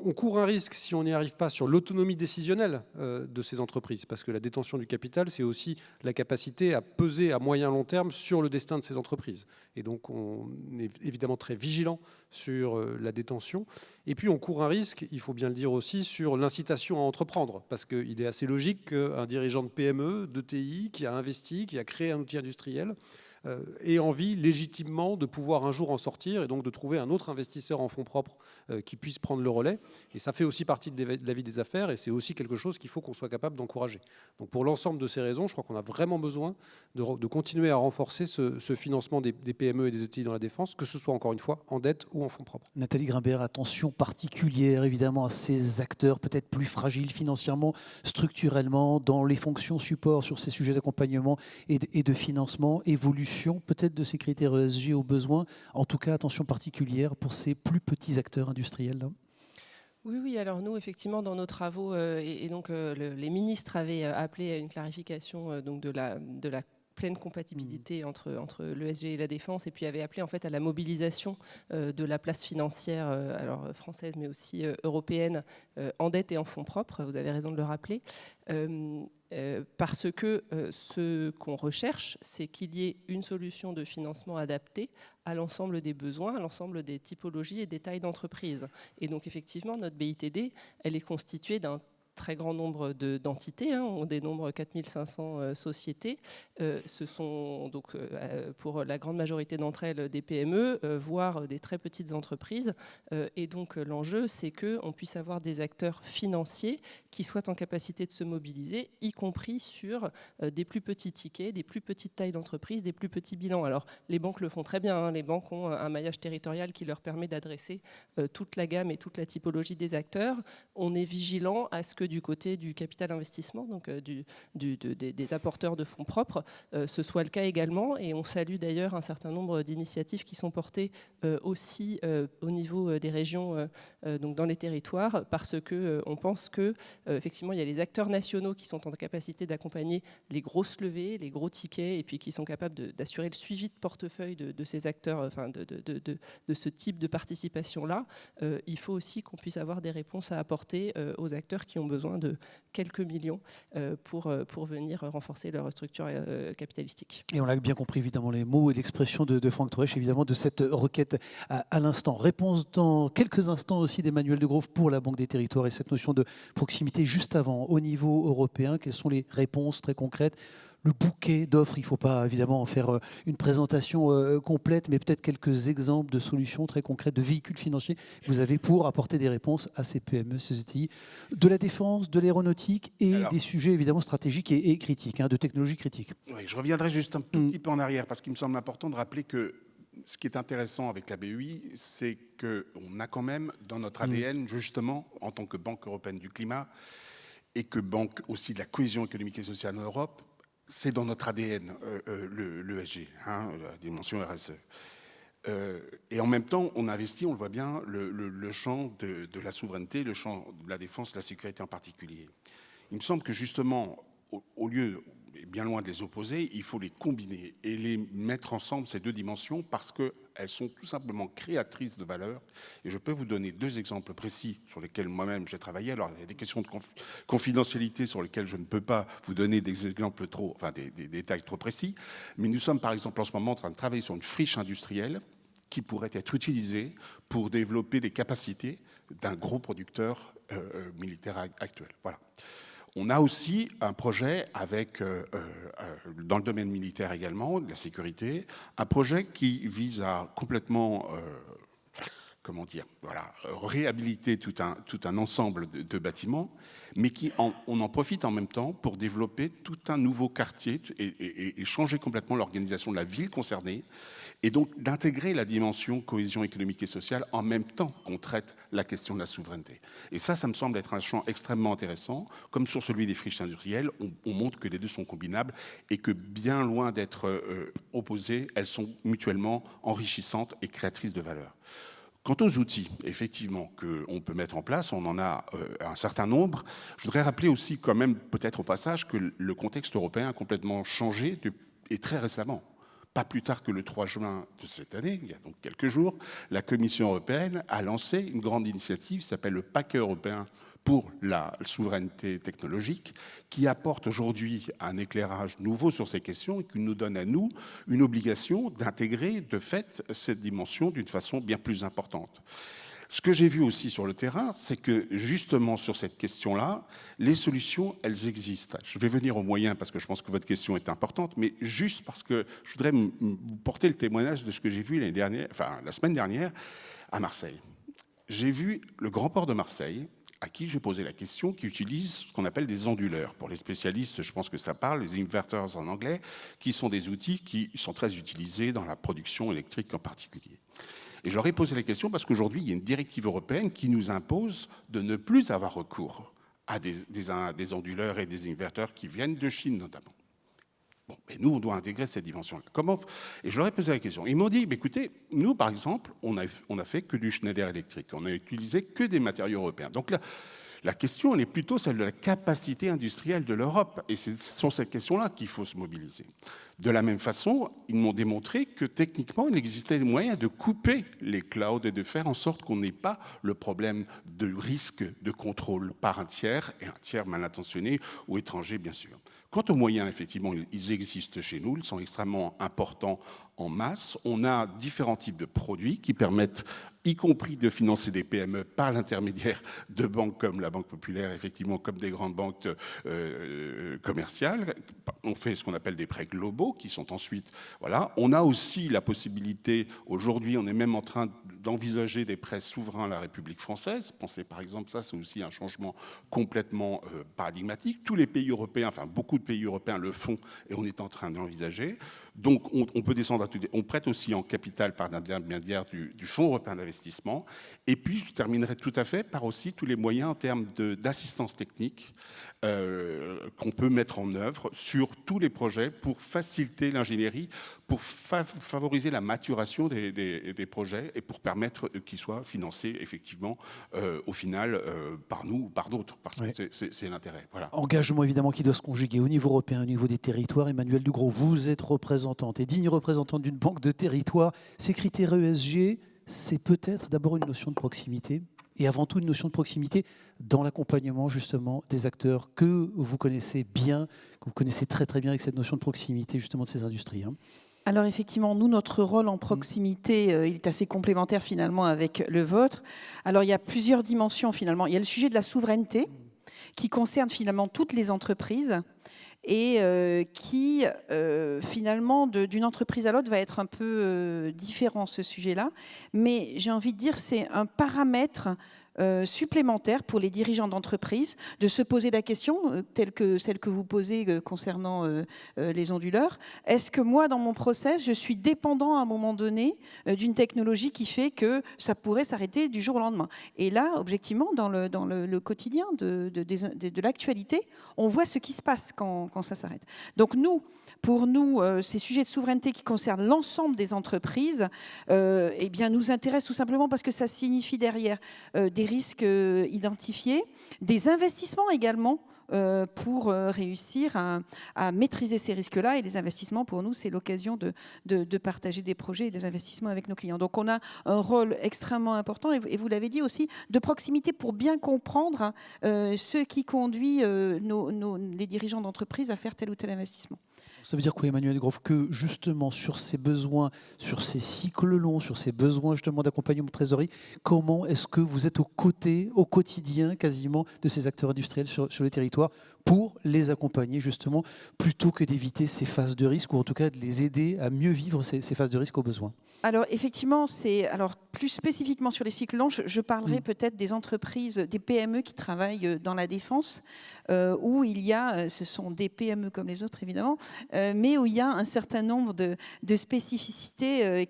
On court un risque, si on n'y arrive pas, sur l'autonomie décisionnelle de ces entreprises, parce que la détention du capital, c'est aussi la capacité à peser à moyen long terme sur le destin de ces entreprises. Et donc, on est évidemment très vigilant sur la détention. Et puis, on court un risque, il faut bien le dire aussi, sur l'incitation à entreprendre, parce qu'il est assez logique qu'un dirigeant de PME, de TI, qui a investi, qui a créé un outil industriel, ait envie légitimement de pouvoir un jour en sortir et donc de trouver un autre investisseur en fonds propres qui puisse prendre le relais. Et ça fait aussi partie de la vie des affaires et c'est aussi quelque chose qu'il faut qu'on soit capable d'encourager. Donc pour l'ensemble de ces raisons, je crois qu'on a vraiment besoin de continuer à renforcer ce financement des PME et des ETI dans la défense, que ce soit encore une fois en dette ou en fonds propres. Nathalie Grimbert, attention particulière évidemment à ces acteurs peut-être plus fragiles financièrement, structurellement, dans les fonctions support sur ces sujets d'accompagnement et de financement, évolution peut-être de ces critères ESG au besoin. En tout cas, attention particulière pour ces plus petits acteurs industriels. Là. Oui, alors nous, effectivement, dans nos travaux, les ministres avaient appelé à une clarification donc de la pleine compatibilité entre l'ESG et la défense, et puis avait appelé en fait à la mobilisation de la place financière, alors française mais aussi européenne, en dette et en fonds propres. Vous avez raison de le rappeler. Parce que ce qu'on recherche, c'est qu'il y ait une solution de financement adaptée à l'ensemble des besoins, à l'ensemble des typologies et des tailles d'entreprise. Et donc effectivement, notre BITD, elle est constituée d'un très grand nombre d'entités, on dénombre 4500 sociétés. Ce sont donc pour la grande majorité d'entre elles des PME, voire des très petites entreprises. Et donc l'enjeu, c'est qu'on puisse avoir des acteurs financiers qui soient en capacité de se mobiliser, y compris sur des plus petits tickets, des plus petites tailles d'entreprise, des plus petits bilans. Alors les banques le font très bien, les banques ont un maillage territorial qui leur permet d'adresser toute la gamme et toute la typologie des acteurs. On est vigilant à ce que du côté du capital investissement, donc des apporteurs de fonds propres, ce soit le cas également. Et on salue d'ailleurs un certain nombre d'initiatives qui sont portées aussi au niveau des régions, donc dans les territoires, parce qu'on pense que effectivement il y a les acteurs nationaux qui sont en capacité d'accompagner les grosses levées, les gros tickets, et puis qui sont capables d'assurer le suivi de portefeuille de ces acteurs, enfin de ce type de participation-là. Il faut aussi qu'on puisse avoir des réponses à apporter aux acteurs qui ont besoin de quelques millions pour venir renforcer leur structure capitalistique. Et on l'a bien compris, évidemment, les mots et l'expression de Franck Torèche, évidemment, de cette requête à l'instant. Réponse dans quelques instants aussi d'Emmanuel De Groof pour la Banque des Territoires et cette notion de proximité juste avant, au niveau européen. Quelles sont les réponses très concrètes ? Le bouquet d'offres, il ne faut pas évidemment en faire une présentation complète, mais peut-être quelques exemples de solutions très concrètes, de véhicules financiers que vous avez pour apporter des réponses à ces PME, ces ETI, de la défense, de l'aéronautique et des sujets évidemment stratégiques et critiques, de technologies critiques. Oui, je reviendrai juste un tout petit peu en arrière parce qu'il me semble important de rappeler que ce qui est intéressant avec la BEI, c'est qu'on a quand même dans notre ADN, justement, en tant que Banque européenne du climat et que banque aussi de la cohésion économique et sociale en Europe, c'est dans notre ADN, l'ESG, la dimension RSE. Et en même temps, on investit, on le voit bien, le champ de la souveraineté, le champ de la défense, de la sécurité en particulier. Il me semble que justement, au lieu, bien loin de les opposer, il faut les combiner et les mettre ensemble, ces deux dimensions, parce qu'elles sont tout simplement créatrices de valeur. Et je peux vous donner deux exemples précis sur lesquels moi-même j'ai travaillé. Alors, il y a des questions de confidentialité sur lesquelles je ne peux pas vous donner des exemples des détails trop précis. Mais nous sommes, par exemple, en ce moment en train de travailler sur une friche industrielle qui pourrait être utilisée pour développer les capacités d'un gros producteur militaire actuel. Voilà. On a aussi un projet dans le domaine militaire également, de la sécurité, un projet qui vise à complètement réhabiliter tout un ensemble de bâtiments, mais on en profite en même temps pour développer tout un nouveau quartier et changer complètement l'organisation de la ville concernée, et donc d'intégrer la dimension cohésion économique et sociale en même temps qu'on traite la question de la souveraineté. Et ça me semble être un champ extrêmement intéressant. Comme sur celui des friches industrielles, on montre que les deux sont combinables et que bien loin d'être opposées, elles sont mutuellement enrichissantes et créatrices de valeur. Quant aux outils, effectivement, qu'on peut mettre en place, on en a un certain nombre. Je voudrais rappeler aussi quand même, peut-être au passage, que le contexte européen a complètement changé, et très récemment. Pas plus tard que le 3 juin de cette année, il y a donc quelques jours, la Commission européenne a lancé une grande initiative qui s'appelle le Paquet européen pour la souveraineté technologique, qui apporte aujourd'hui un éclairage nouveau sur ces questions et qui nous donne à nous une obligation d'intégrer de fait cette dimension d'une façon bien plus importante. Ce que j'ai vu aussi sur le terrain, c'est que justement sur cette question-là, les solutions, elles existent. Je vais venir aux moyens parce que je pense que votre question est importante, mais juste parce que je voudrais vous porter le témoignage de ce que j'ai vu la semaine dernière à Marseille. J'ai vu le Grand Port de Marseille, à qui j'ai posé la question, qui utilise ce qu'on appelle des onduleurs. Pour les spécialistes, je pense que ça parle, les inverters en anglais, qui sont des outils qui sont très utilisés dans la production électrique en particulier. Et je leur ai posé la question parce qu'aujourd'hui, il y a une directive européenne qui nous impose de ne plus avoir recours à des onduleurs et des inverteurs qui viennent de Chine notamment. Bon, mais nous, on doit intégrer cette dimension-là. Comment ? Et je leur ai posé la question. Ils m'ont dit, écoutez, nous, par exemple, on a fait que du Schneider électrique. On a utilisé que des matériaux européens. Donc là, la question, elle est plutôt celle de la capacité industrielle de l'Europe. Et c'est sur cette question-là qu'il faut se mobiliser. De la même façon, ils m'ont démontré que techniquement, il existait des moyens de couper les clouds et de faire en sorte qu'on n'ait pas le problème de risque de contrôle par un tiers, et un tiers mal intentionné ou étranger, bien sûr. Quant aux moyens, effectivement, ils existent chez nous, ils sont extrêmement importants en masse. On a différents types de produits qui permettent, y compris de financer des PME par l'intermédiaire de banques comme la Banque Populaire, effectivement, comme des grandes banques commerciales. On fait ce qu'on appelle des prêts globaux qui sont ensuite... Voilà. On a aussi la possibilité, aujourd'hui, on est même en train d'envisager des prêts souverains à la République française. Pensez par exemple, ça c'est aussi un changement complètement paradigmatique. Tous les pays européens, enfin beaucoup de pays européens le font et on est en train de l'envisager. Donc on peut descendre à tout. On prête aussi en capital par l'intermédiaire du Fonds européen d'investissement. Et puis je terminerai tout à fait par aussi tous les moyens en termes d'assistance technique qu'on peut mettre en œuvre sur tous les projets pour faciliter l'ingénierie, pour favoriser la maturation des projets et pour permettre qu'ils soient financés effectivement au final par nous ou par d'autres, parce que c'est l'intérêt. Voilà. Engagement évidemment qui doit se conjuguer au niveau européen, au niveau des territoires. Emmanuelle Dugros, vous êtes représentante et digne représentante d'une banque de territoire. Ces critères ESG, c'est peut-être d'abord une notion de proximité et avant tout une notion de proximité dans l'accompagnement justement des acteurs que vous connaissez bien, que vous connaissez très très bien avec cette notion de proximité justement de ces industries. Alors effectivement, nous, notre rôle en proximité, il est assez complémentaire finalement avec le vôtre. Alors il y a plusieurs dimensions finalement. Il y a le sujet de la souveraineté qui concerne finalement toutes les entreprises et qui finalement d'une entreprise à l'autre va être un peu différent ce sujet-là. Mais j'ai envie de dire c'est un paramètre supplémentaire pour les dirigeants d'entreprise de se poser la question, telle que celle que vous posez concernant les onduleurs. Est-ce que moi, dans mon process, je suis dépendant à un moment donné d'une technologie qui fait que ça pourrait s'arrêter du jour au lendemain? Et là, objectivement, dans le quotidien de l'actualité, on voit ce qui se passe quand ça s'arrête. Donc pour nous, ces sujets de souveraineté qui concernent l'ensemble des entreprises eh bien, nous intéressent tout simplement parce que ça signifie derrière des risques identifiés, des investissements également pour réussir à maîtriser ces risques-là. Et les investissements, pour nous, c'est l'occasion de partager des projets et des investissements avec nos clients. Donc on a un rôle extrêmement important, et vous l'avez dit aussi, de proximité pour bien comprendre ce qui conduit les dirigeants d'entreprise à faire tel ou tel investissement. Ça veut dire quoi, Emmanuel Groff? Que justement sur ces besoins, sur ces cycles longs, sur ces besoins justement d'accompagnement de trésorerie, comment est-ce que vous êtes aux côtés, au quotidien quasiment, de ces acteurs industriels sur les territoires pour les accompagner justement, plutôt que d'éviter ces phases de risque, ou en tout cas de les aider à mieux vivre ces phases de risque au besoin? Alors effectivement, plus spécifiquement sur les cycles longs, je parlerai peut-être des entreprises, des PME qui travaillent dans la défense, où il y a, ce sont des PME comme les autres évidemment, mais où il y a un certain nombre de spécificités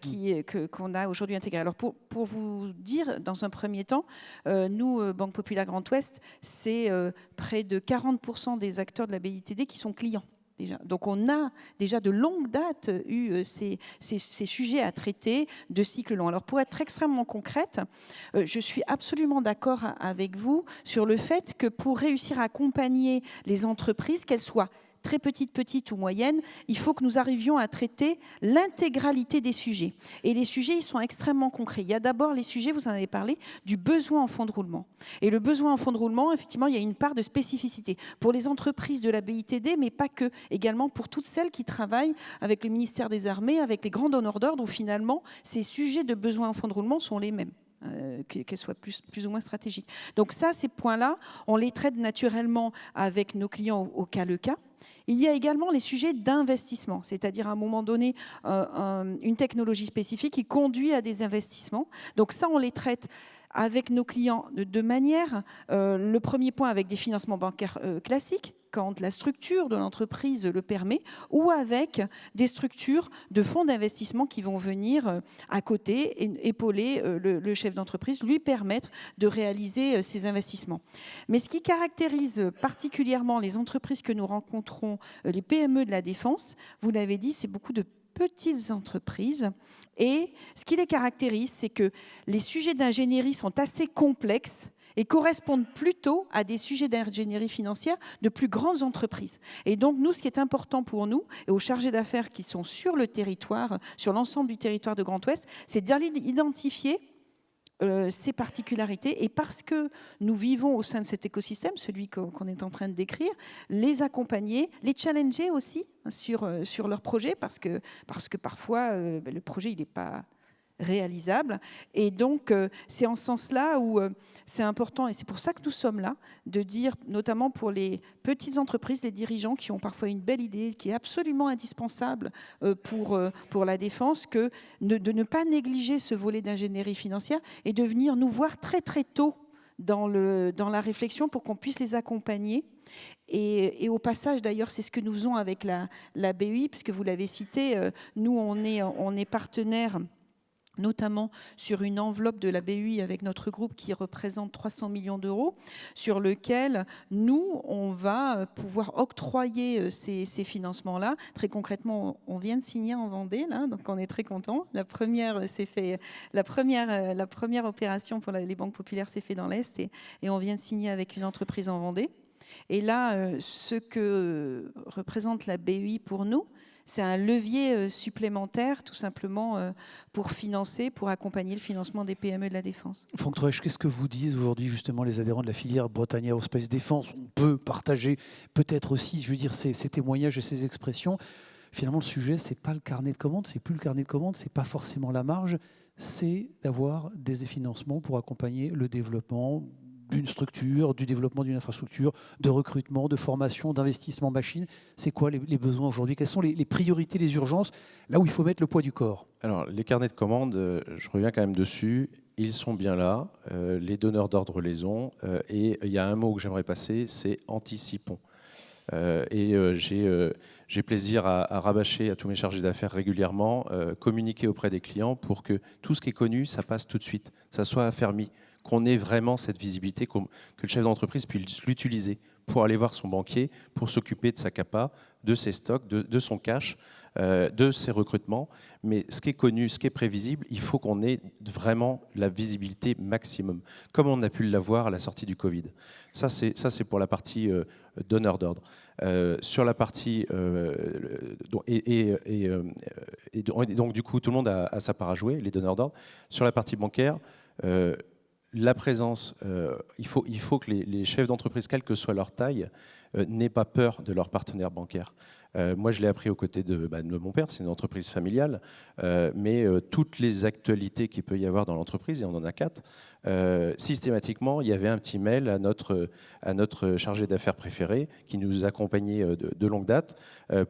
qu'on a aujourd'hui intégrées. Alors pour vous dire, dans un premier temps, nous, Banque Populaire Grand Ouest, c'est près de 40% des acteurs de la BITD qui sont clients. Déjà. Donc on a déjà de longue date eu ces sujets à traiter de cycle long. Alors pour être extrêmement concrète, je suis absolument d'accord avec vous sur le fait que pour réussir à accompagner les entreprises, qu'elles soient très petites ou moyennes, il faut que nous arrivions à traiter l'intégralité des sujets. Et les sujets, ils sont extrêmement concrets. Il y a d'abord les sujets, vous en avez parlé, du besoin en fonds de roulement. Et le besoin en fonds de roulement, effectivement, il y a une part de spécificité pour les entreprises de la BITD, mais pas que, également pour toutes celles qui travaillent avec le ministère des Armées, avec les grands donneurs d'ordre, où finalement, ces sujets de besoin en fonds de roulement sont les mêmes. Qu'elles soient plus ou moins stratégiques. Donc ça, ces points-là, on les traite naturellement avec nos clients au cas le cas. Il y a également les sujets d'investissement, c'est-à-dire à un moment donné, une technologie spécifique qui conduit à des investissements. Donc ça, on les traite avec nos clients de manière, le premier point avec des financements bancaires classiques, quand la structure de l'entreprise le permet, ou avec des structures de fonds d'investissement qui vont venir à côté et épauler le chef d'entreprise, lui permettre de réaliser ces investissements. Mais ce qui caractérise particulièrement les entreprises que nous rencontrons, les PME de la défense, vous l'avez dit, c'est beaucoup de petites entreprises. Et ce qui les caractérise, c'est que les sujets d'ingénierie sont assez complexes et correspondent plutôt à des sujets d'ingénierie financière de plus grandes entreprises. Et donc, nous, ce qui est important pour nous, et aux chargés d'affaires qui sont sur le territoire, sur l'ensemble du territoire de Grand Ouest, c'est d'identifier ces particularités, et parce que nous vivons au sein de cet écosystème, celui qu'on est en train de décrire, les accompagner, les challenger aussi sur leur projet, parce que parfois, le projet, il n'est pas réalisable. Et donc, c'est en ce sens-là où c'est important, et c'est pour ça que nous sommes là, de dire, notamment pour les petites entreprises, les dirigeants qui ont parfois une belle idée, qui est absolument indispensable pour la défense, de ne pas négliger ce volet d'ingénierie financière et de venir nous voir très très tôt dans la réflexion pour qu'on puisse les accompagner. Et au passage, d'ailleurs, c'est ce que nous faisons avec la BEI, puisque vous l'avez cité, nous, on est partenaire notamment sur une enveloppe de la BEI avec notre groupe qui représente 300 millions d'euros, sur lequel nous, on va pouvoir octroyer ces financements-là. Très concrètement, on vient de signer en Vendée, là, donc on est très contents. La première opération pour les banques populaires s'est faite dans l'Est, et on vient de signer avec une entreprise en Vendée. Et là, ce que représente la BEI pour nous, c'est un levier supplémentaire, tout simplement, pour financer, pour accompagner le financement des PME de la défense. Franck Troesch, qu'est-ce que vous disent aujourd'hui justement les adhérents de la filière Bretagne Aerospace Défense? On peut partager peut-être aussi, je veux dire, ces témoignages et ces expressions. Finalement, le sujet, c'est pas le carnet de commandes, c'est plus le carnet de commandes, c'est pas forcément la marge, c'est d'avoir des financements pour accompagner le développement d'une structure, du développement d'une infrastructure, de recrutement, de formation, d'investissement machine. C'est quoi les besoins aujourd'hui? Quelles sont les priorités, les urgences, là où il faut mettre le poids du corps? Alors, les carnets de commandes, je reviens quand même dessus. Ils sont bien là, les donneurs d'ordre les ont, et il y a un mot que j'aimerais passer, c'est anticipons. J'ai plaisir à rabâcher à tous mes chargés d'affaires régulièrement, communiquer auprès des clients pour que tout ce qui est connu, ça passe tout de suite, ça soit affermi, qu'on ait vraiment cette visibilité, que le chef d'entreprise puisse l'utiliser pour aller voir son banquier, pour s'occuper de sa capa, de ses stocks, de son cash, de ses recrutements. Mais ce qui est connu, ce qui est prévisible, il faut qu'on ait vraiment la visibilité maximum, comme on a pu l'avoir à la sortie du Covid. Ça, c'est pour la partie donneur d'ordre. Sur la partie... donc, du coup, tout le monde a sa part à jouer, les donneurs d'ordre. Sur la partie bancaire... la présence, il faut que les chefs d'entreprise, quelle que soit leur taille, n'aient pas peur de leurs partenaires bancaires. Moi, je l'ai appris aux côtés de mon père, c'est une entreprise familiale, mais toutes les actualités qu'il peut y avoir dans l'entreprise, et on en a 4, systématiquement, il y avait un petit mail à notre chargé d'affaires préféré qui nous accompagnait de longue date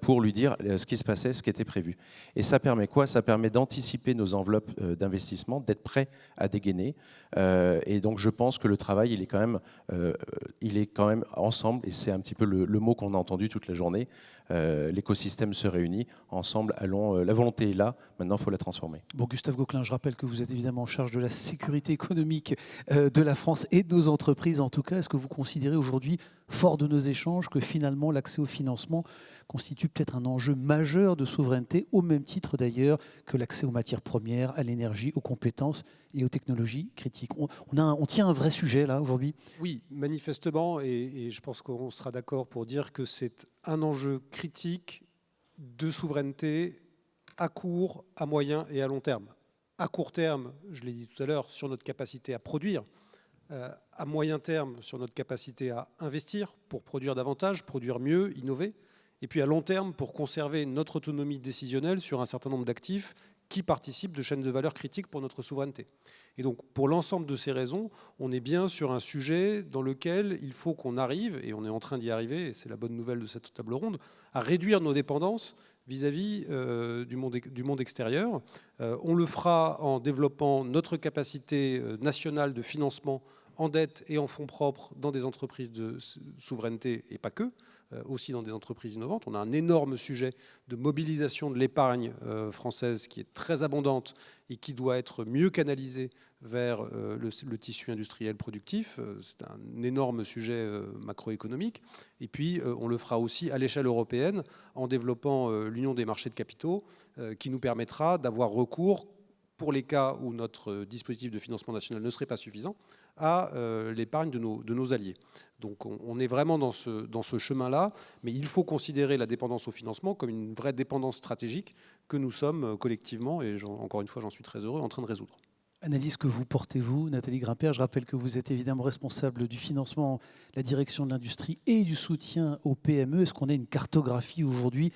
pour lui dire ce qui se passait, ce qui était prévu. Et ça permet quoi? Ça permet d'anticiper nos enveloppes d'investissement, d'être prêt à dégainer. Et donc, je pense que le travail, il est quand même ensemble, et c'est un petit peu le mot qu'on a entendu toute la journée. L'écosystème se réunit, ensemble, la volonté est là, maintenant il faut la transformer. Bon, Gustave Gauquelin, je rappelle que vous êtes évidemment en charge de la sécurité économique de la France et de nos entreprises. En tout cas, est-ce que vous considérez aujourd'hui, fort de nos échanges, que finalement l'accès au financement constitue peut-être un enjeu majeur de souveraineté, au même titre d'ailleurs que l'accès aux matières premières, à l'énergie, aux compétences et aux technologies critiques? On tient un vrai sujet là aujourd'hui? Oui, manifestement, et je pense qu'on sera d'accord pour dire que c'est un enjeu critique de souveraineté à court, à moyen et à long terme. À court terme, je l'ai dit tout à l'heure, sur notre capacité à produire, à moyen terme, sur notre capacité à investir pour produire davantage, produire mieux, innover, et puis à long terme, pour conserver notre autonomie décisionnelle sur un certain nombre d'actifs qui participent de chaînes de valeur critiques pour notre souveraineté. Et donc, pour l'ensemble de ces raisons, on est bien sur un sujet dans lequel il faut qu'on arrive, et on est en train d'y arriver, et c'est la bonne nouvelle de cette table ronde, à réduire nos dépendances vis-à-vis du monde extérieur. On le fera en développant notre capacité nationale de financement en dette et en fonds propres dans des entreprises de souveraineté, et pas que, aussi dans des entreprises innovantes. On a un énorme sujet de mobilisation de l'épargne française qui est très abondante et qui doit être mieux canalisée vers le tissu industriel productif. C'est un énorme sujet macroéconomique. Et puis, on le fera aussi à l'échelle européenne en développant l'union des marchés de capitaux qui nous permettra d'avoir recours, pour les cas où notre dispositif de financement national ne serait pas suffisant, à l'épargne de nos alliés. Donc on est vraiment dans ce chemin-là, mais il faut considérer la dépendance au financement comme une vraie dépendance stratégique que nous sommes collectivement, et encore une fois j'en suis très heureux, en train de résoudre. Analyse que vous portez, vous, Nathalie Grimpert. Je rappelle que vous êtes évidemment responsable du financement, la direction de l'industrie et du soutien aux PME. Est-ce qu'on a une cartographie aujourd'hui,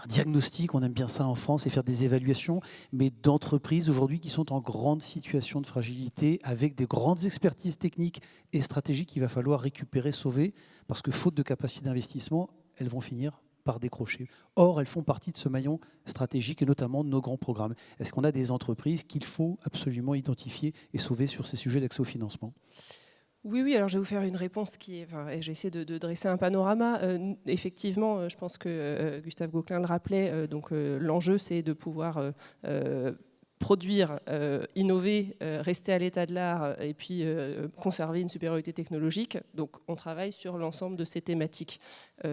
un diagnostic, on aime bien ça en France, et faire des évaluations, mais d'entreprises aujourd'hui qui sont en grande situation de fragilité, avec des grandes expertises techniques et stratégiques qu'il va falloir récupérer, sauver, parce que faute de capacité d'investissement, elles vont finir par décrocher. Or, elles font partie de ce maillon stratégique et notamment de nos grands programmes. Est-ce qu'on a des entreprises qu'il faut absolument identifier et sauver sur ces sujets d'accès au financement ? Oui, alors je vais vous faire une réponse qui est... Enfin, je vais essayer de dresser un panorama. Effectivement, je pense que Gustave Gauquelin le rappelait, donc l'enjeu c'est de pouvoir produire, innover, rester à l'état de l'art et puis conserver une supériorité technologique. Donc on travaille sur l'ensemble de ces thématiques.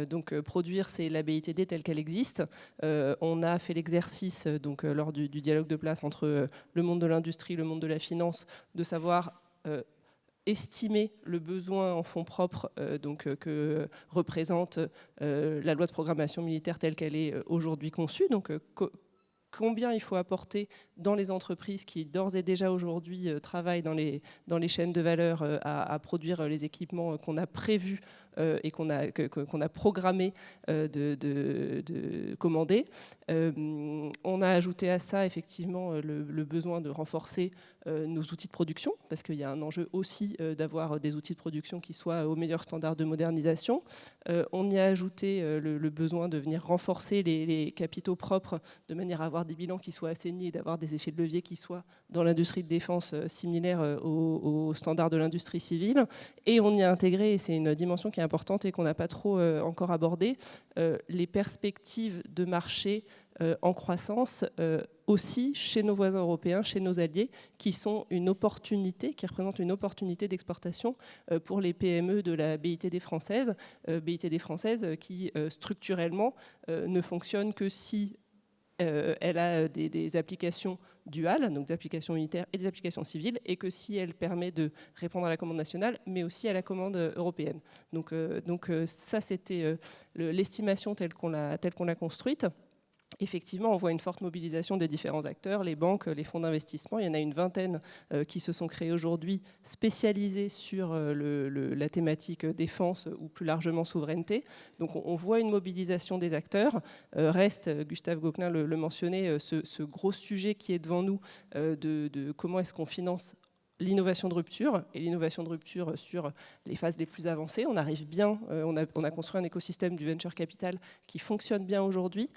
Donc produire, c'est la BITD telle qu'elle existe. On a fait l'exercice donc lors du dialogue de place entre le monde de l'industrie, le monde de la finance, de savoir estimer le besoin en fonds propres que représente la loi de programmation militaire telle qu'elle est aujourd'hui conçue. Donc, combien il faut apporter dans les entreprises qui d'ores et déjà aujourd'hui travaillent dans les chaînes de valeur à produire les équipements qu'on a prévus et qu'on a programmé de commander. On a ajouté à ça effectivement le besoin de renforcer nos outils de production, parce qu'il y a un enjeu aussi d'avoir des outils de production qui soient aux meilleurs standards de modernisation. On y a ajouté le besoin de venir renforcer les capitaux propres de manière à avoir des bilans qui soient assainis et d'avoir des effets de levier qui soient dans l'industrie de défense similaires aux standards de l'industrie civile. Et on y a intégré, et c'est une dimension qui est importante et qu'on n'a pas trop encore abordée, les perspectives de marché en croissance aussi chez nos voisins européens, chez nos alliés, qui sont une opportunité, qui représentent une opportunité d'exportation pour les PME de la BITD française, qui structurellement ne fonctionne que si elle a des applications duales, donc des applications militaires et des applications civiles, et que si elle permet de répondre à la commande nationale, mais aussi à la commande européenne. Donc ça, c'était l'estimation telle qu'on l'a construite. Effectivement, on voit une forte mobilisation des différents acteurs, les banques, les fonds d'investissement. Il y en a une vingtaine qui se sont créés aujourd'hui, spécialisés sur la thématique défense ou plus largement souveraineté. Donc on voit une mobilisation des acteurs. Reste, Gustave Gauquelin le mentionnait, ce gros sujet qui est devant nous de comment est-ce qu'on finance l'innovation de rupture, et l'innovation de rupture sur les phases les plus avancées. On arrive bien, on a construit un écosystème du venture capital qui fonctionne bien aujourd'hui.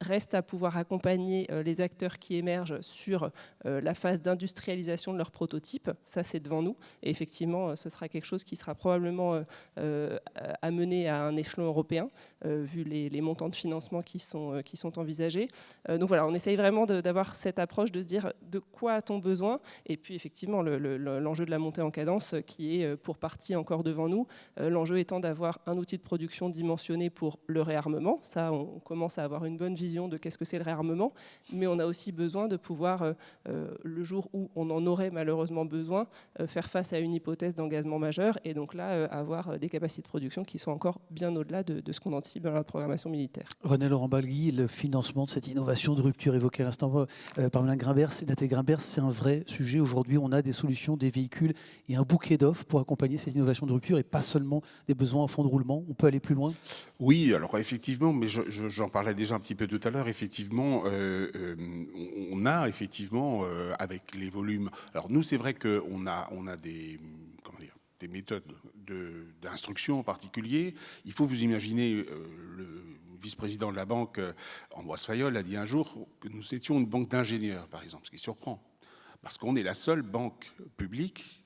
Reste à pouvoir accompagner les acteurs qui émergent sur la phase d'industrialisation de leurs prototypes. Ça, c'est devant nous. Et effectivement, ce sera quelque chose qui sera probablement amené à un échelon européen, vu les montants de financement qui sont envisagés. Donc voilà, on essaye vraiment d'avoir cette approche, de se dire de quoi a-t-on besoin. Et puis effectivement, l'enjeu de la montée en cadence qui est pour partie encore devant nous. L'enjeu étant d'avoir un outil de production dimensionné pour le réarmement. Ça, on commence à avoir une bonne vision de qu'est-ce que c'est le réarmement, mais on a aussi besoin de pouvoir, le jour où on en aurait malheureusement besoin, faire face à une hypothèse d'engagement majeur, et donc là, avoir des capacités de production qui sont encore bien au-delà de ce qu'on anticipe dans la programmation militaire. René Laurent Balgui, le financement de cette innovation de rupture évoquée à l'instant par Mme Grimbert, Nathalie Grimbert, c'est un vrai sujet. Aujourd'hui, on a des solutions, des véhicules et un bouquet d'offres pour accompagner cette innovation de rupture, et pas seulement des besoins en fonds de roulement. On peut aller plus loin? Oui, alors effectivement, mais j'en parlais déjà un petit peu tout à l'heure, effectivement, on a effectivement, avec les volumes... Alors nous, c'est vrai qu'on a des, des méthodes d'instruction en particulier. Il faut vous imaginer, le vice-président de la banque, Ambroise Fayol, a dit un jour que nous étions une banque d'ingénieurs, par exemple, ce qui surprend. Parce qu'on est la seule banque publique,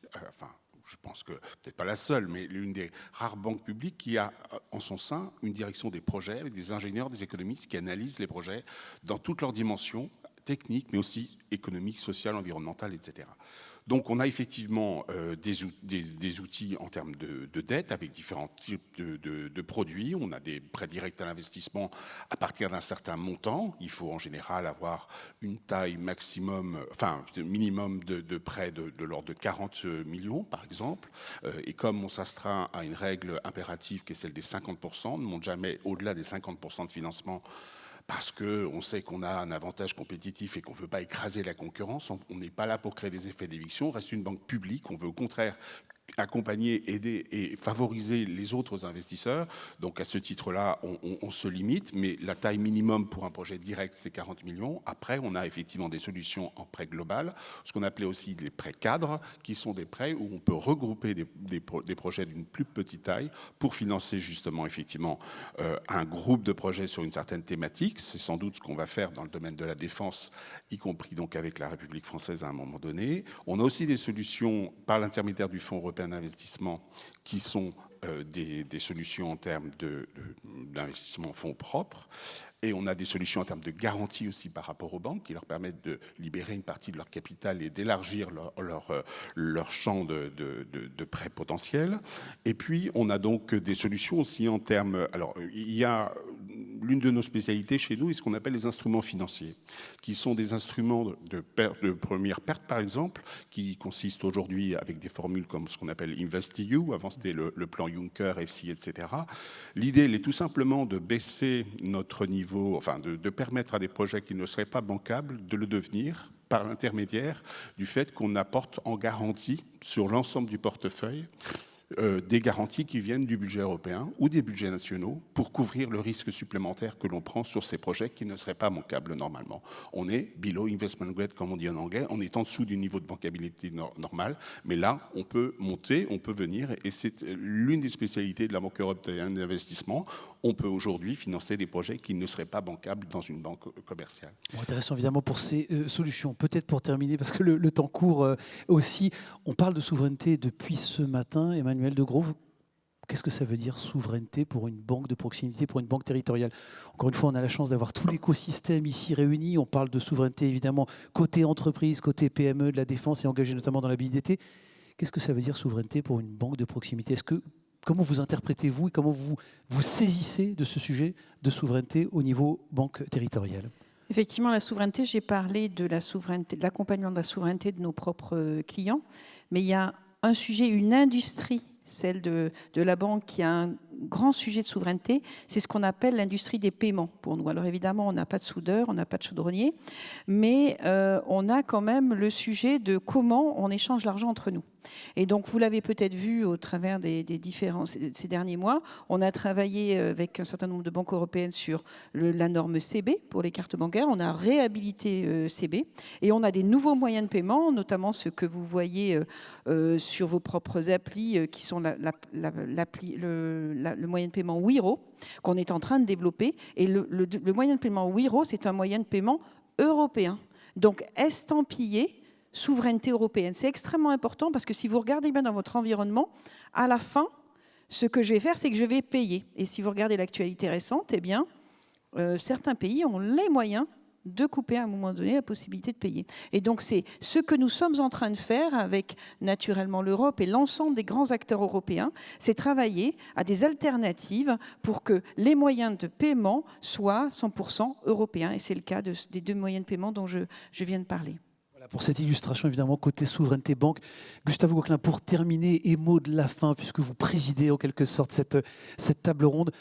je pense que peut-être pas la seule, mais l'une des rares banques publiques qui a en son sein une direction des projets avec des ingénieurs, des économistes qui analysent les projets dans toutes leurs dimensions techniques, mais aussi économiques, sociales, environnementales, etc. Donc on a effectivement des outils en termes de dette avec différents types de produits. On a des prêts directs à l'investissement à partir d'un certain montant. Il faut en général avoir une taille maximum, minimum de prêts de l'ordre de 40 millions par exemple. Et comme on s'astreint à une règle impérative qui est celle des 50%, on ne monte jamais au-delà des 50% de financement, parce qu'on sait qu'on a un avantage compétitif et qu'on ne veut pas écraser la concurrence. On n'est pas là pour créer des effets d'éviction. On reste une banque publique. On veut au contraire accompagner, aider et favoriser les autres investisseurs. Donc à ce titre-là, on se limite, mais la taille minimum pour un projet direct, c'est 40 millions. Après, on a effectivement des solutions en prêt global, ce qu'on appelait aussi les prêts cadres, qui sont des prêts où on peut regrouper des projets d'une plus petite taille pour financer justement effectivement un groupe de projets sur une certaine thématique. C'est sans doute ce qu'on va faire dans le domaine de la défense, y compris donc avec la République française à un moment donné. On a aussi des solutions par l'intermédiaire du Fonds européen d'investissement qui sont des solutions en termes d'investissement en fonds propres. Et on a des solutions en termes de garantie aussi par rapport aux banques qui leur permettent de libérer une partie de leur capital et d'élargir leur champ de prêts potentiels. Et puis, on a donc des solutions aussi en termes... Alors, il y a l'une de nos spécialités chez nous, est ce qu'on appelle les instruments financiers, qui sont des instruments de première perte, par exemple, qui consistent aujourd'hui avec des formules comme ce qu'on appelle InvestEU, avant c'était le plan Juncker, EFSI, etc. L'idée, elle est tout simplement de baisser notre niveau, de permettre à des projets qui ne seraient pas bancables de le devenir par l'intermédiaire du fait qu'on apporte en garantie sur l'ensemble du portefeuille des garanties qui viennent du budget européen ou des budgets nationaux pour couvrir le risque supplémentaire que l'on prend sur ces projets qui ne seraient pas bancables normalement. On est below investment grade, comme on dit en anglais, on est en dessous du niveau de bancabilité normal, mais là, on peut monter, on peut venir, et c'est l'une des spécialités de la Banque européenne d'investissement. On peut aujourd'hui financer des projets qui ne seraient pas bancables dans une banque commerciale. Bon, intéressant évidemment pour ces solutions. Peut-être pour terminer, parce que le temps court aussi, on parle de souveraineté depuis ce matin. Emmanuel De Grauve, qu'est-ce que ça veut dire souveraineté pour une banque de proximité, pour une banque territoriale? Encore une fois, on a la chance d'avoir tout l'écosystème ici réuni. On parle de souveraineté évidemment côté entreprise, côté PME, de la défense et engagé notamment dans la BIDT. Qu'est-ce que ça veut dire souveraineté pour une banque de proximité? Comment vous interprétez-vous et comment vous saisissez de ce sujet de souveraineté au niveau banque territoriale? Effectivement, la souveraineté, j'ai parlé de la souveraineté, de l'accompagnement de la souveraineté de nos propres clients, mais il y a un sujet, une industrie, celle de la banque qui a grand sujet de souveraineté, c'est ce qu'on appelle l'industrie des paiements pour nous. Alors évidemment, on n'a pas de soudeur, on n'a pas de chaudronnier, mais on a quand même le sujet de comment on échange l'argent entre nous. Et donc, vous l'avez peut-être vu au travers des ces derniers mois, on a travaillé avec un certain nombre de banques européennes sur la norme CB pour les cartes bancaires. On a réhabilité CB et on a des nouveaux moyens de paiement, notamment ce que vous voyez sur vos propres applis, qui sont le moyen de paiement Wero, qu'on est en train de développer. Et le moyen de paiement Wero, c'est un moyen de paiement européen. Donc, estampillé souveraineté européenne. C'est extrêmement important parce que si vous regardez bien dans votre environnement, à la fin, ce que je vais faire, c'est que je vais payer. Et si vous regardez l'actualité récente, eh bien, certains pays ont les moyens de couper à un moment donné la possibilité de payer. Et donc, c'est ce que nous sommes en train de faire avec, naturellement, l'Europe et l'ensemble des grands acteurs européens, c'est travailler à des alternatives pour que les moyens de paiement soient 100% européens. Et c'est le cas des deux moyens de paiement dont je viens de parler. Pour cette illustration, évidemment, côté souveraineté banque. Gustavo Goclin, pour terminer, et mot de la fin, puisque vous présidez en quelque sorte cette table ronde,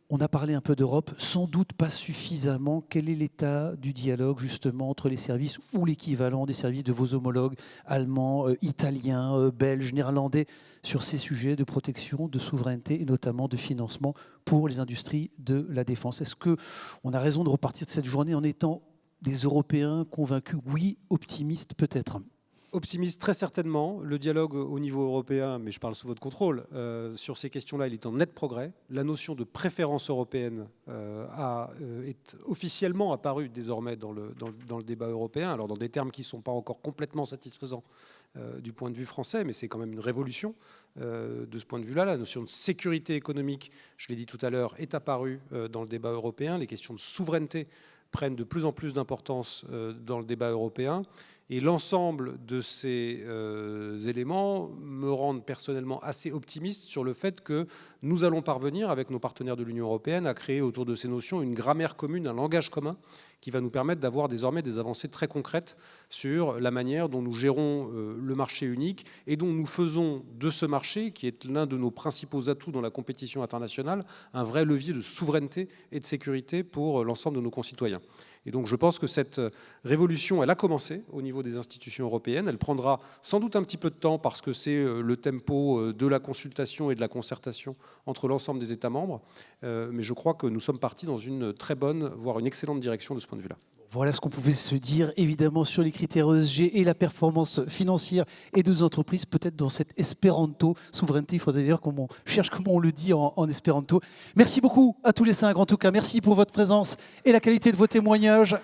on a parlé un peu d'Europe, sans doute pas suffisamment. Quel est l'état du dialogue justement entre les services ou l'équivalent des services de vos homologues allemands, italiens, belges, néerlandais sur ces sujets de protection, de souveraineté et notamment de financement pour les industries de la défense? Est-ce qu'on a raison de repartir de cette journée en étant des Européens convaincus? Oui, optimistes peut-être. Optimiste, très certainement. Le dialogue au niveau européen, mais je parle sous votre contrôle, sur ces questions-là, il est en net progrès. La notion de préférence européenne est officiellement apparue désormais dans le débat européen, alors dans des termes qui ne sont pas encore complètement satisfaisants du point de vue français, mais c'est quand même une révolution de ce point de vue-là. La notion de sécurité économique, je l'ai dit tout à l'heure, est apparue dans le débat européen. Les questions de souveraineté prennent de plus en plus d'importance dans le débat européen. Et l'ensemble de ces éléments me rendent personnellement assez optimiste sur le fait que nous allons parvenir, avec nos partenaires de l'Union européenne, à créer autour de ces notions une grammaire commune, un langage commun, qui va nous permettre d'avoir désormais des avancées très concrètes sur la manière dont nous gérons le marché unique et dont nous faisons de ce marché, qui est l'un de nos principaux atouts dans la compétition internationale, un vrai levier de souveraineté et de sécurité pour l'ensemble de nos concitoyens. Et donc je pense que cette révolution, elle a commencé au niveau des institutions européennes. Elle prendra sans doute un petit peu de temps parce que c'est le tempo de la consultation et de la concertation entre l'ensemble des États membres. Mais je crois que nous sommes partis dans une très bonne, voire une excellente direction de ce point de vue-là. Voilà ce qu'on pouvait se dire, évidemment, sur les critères ESG et la performance financière et de nos entreprises, peut-être dans cette espéranto souveraineté. Il faudrait d'ailleurs qu'on cherche comment on le dit en espéranto. Merci beaucoup à tous les cinq, en tout cas. Merci pour votre présence et la qualité de vos témoignages.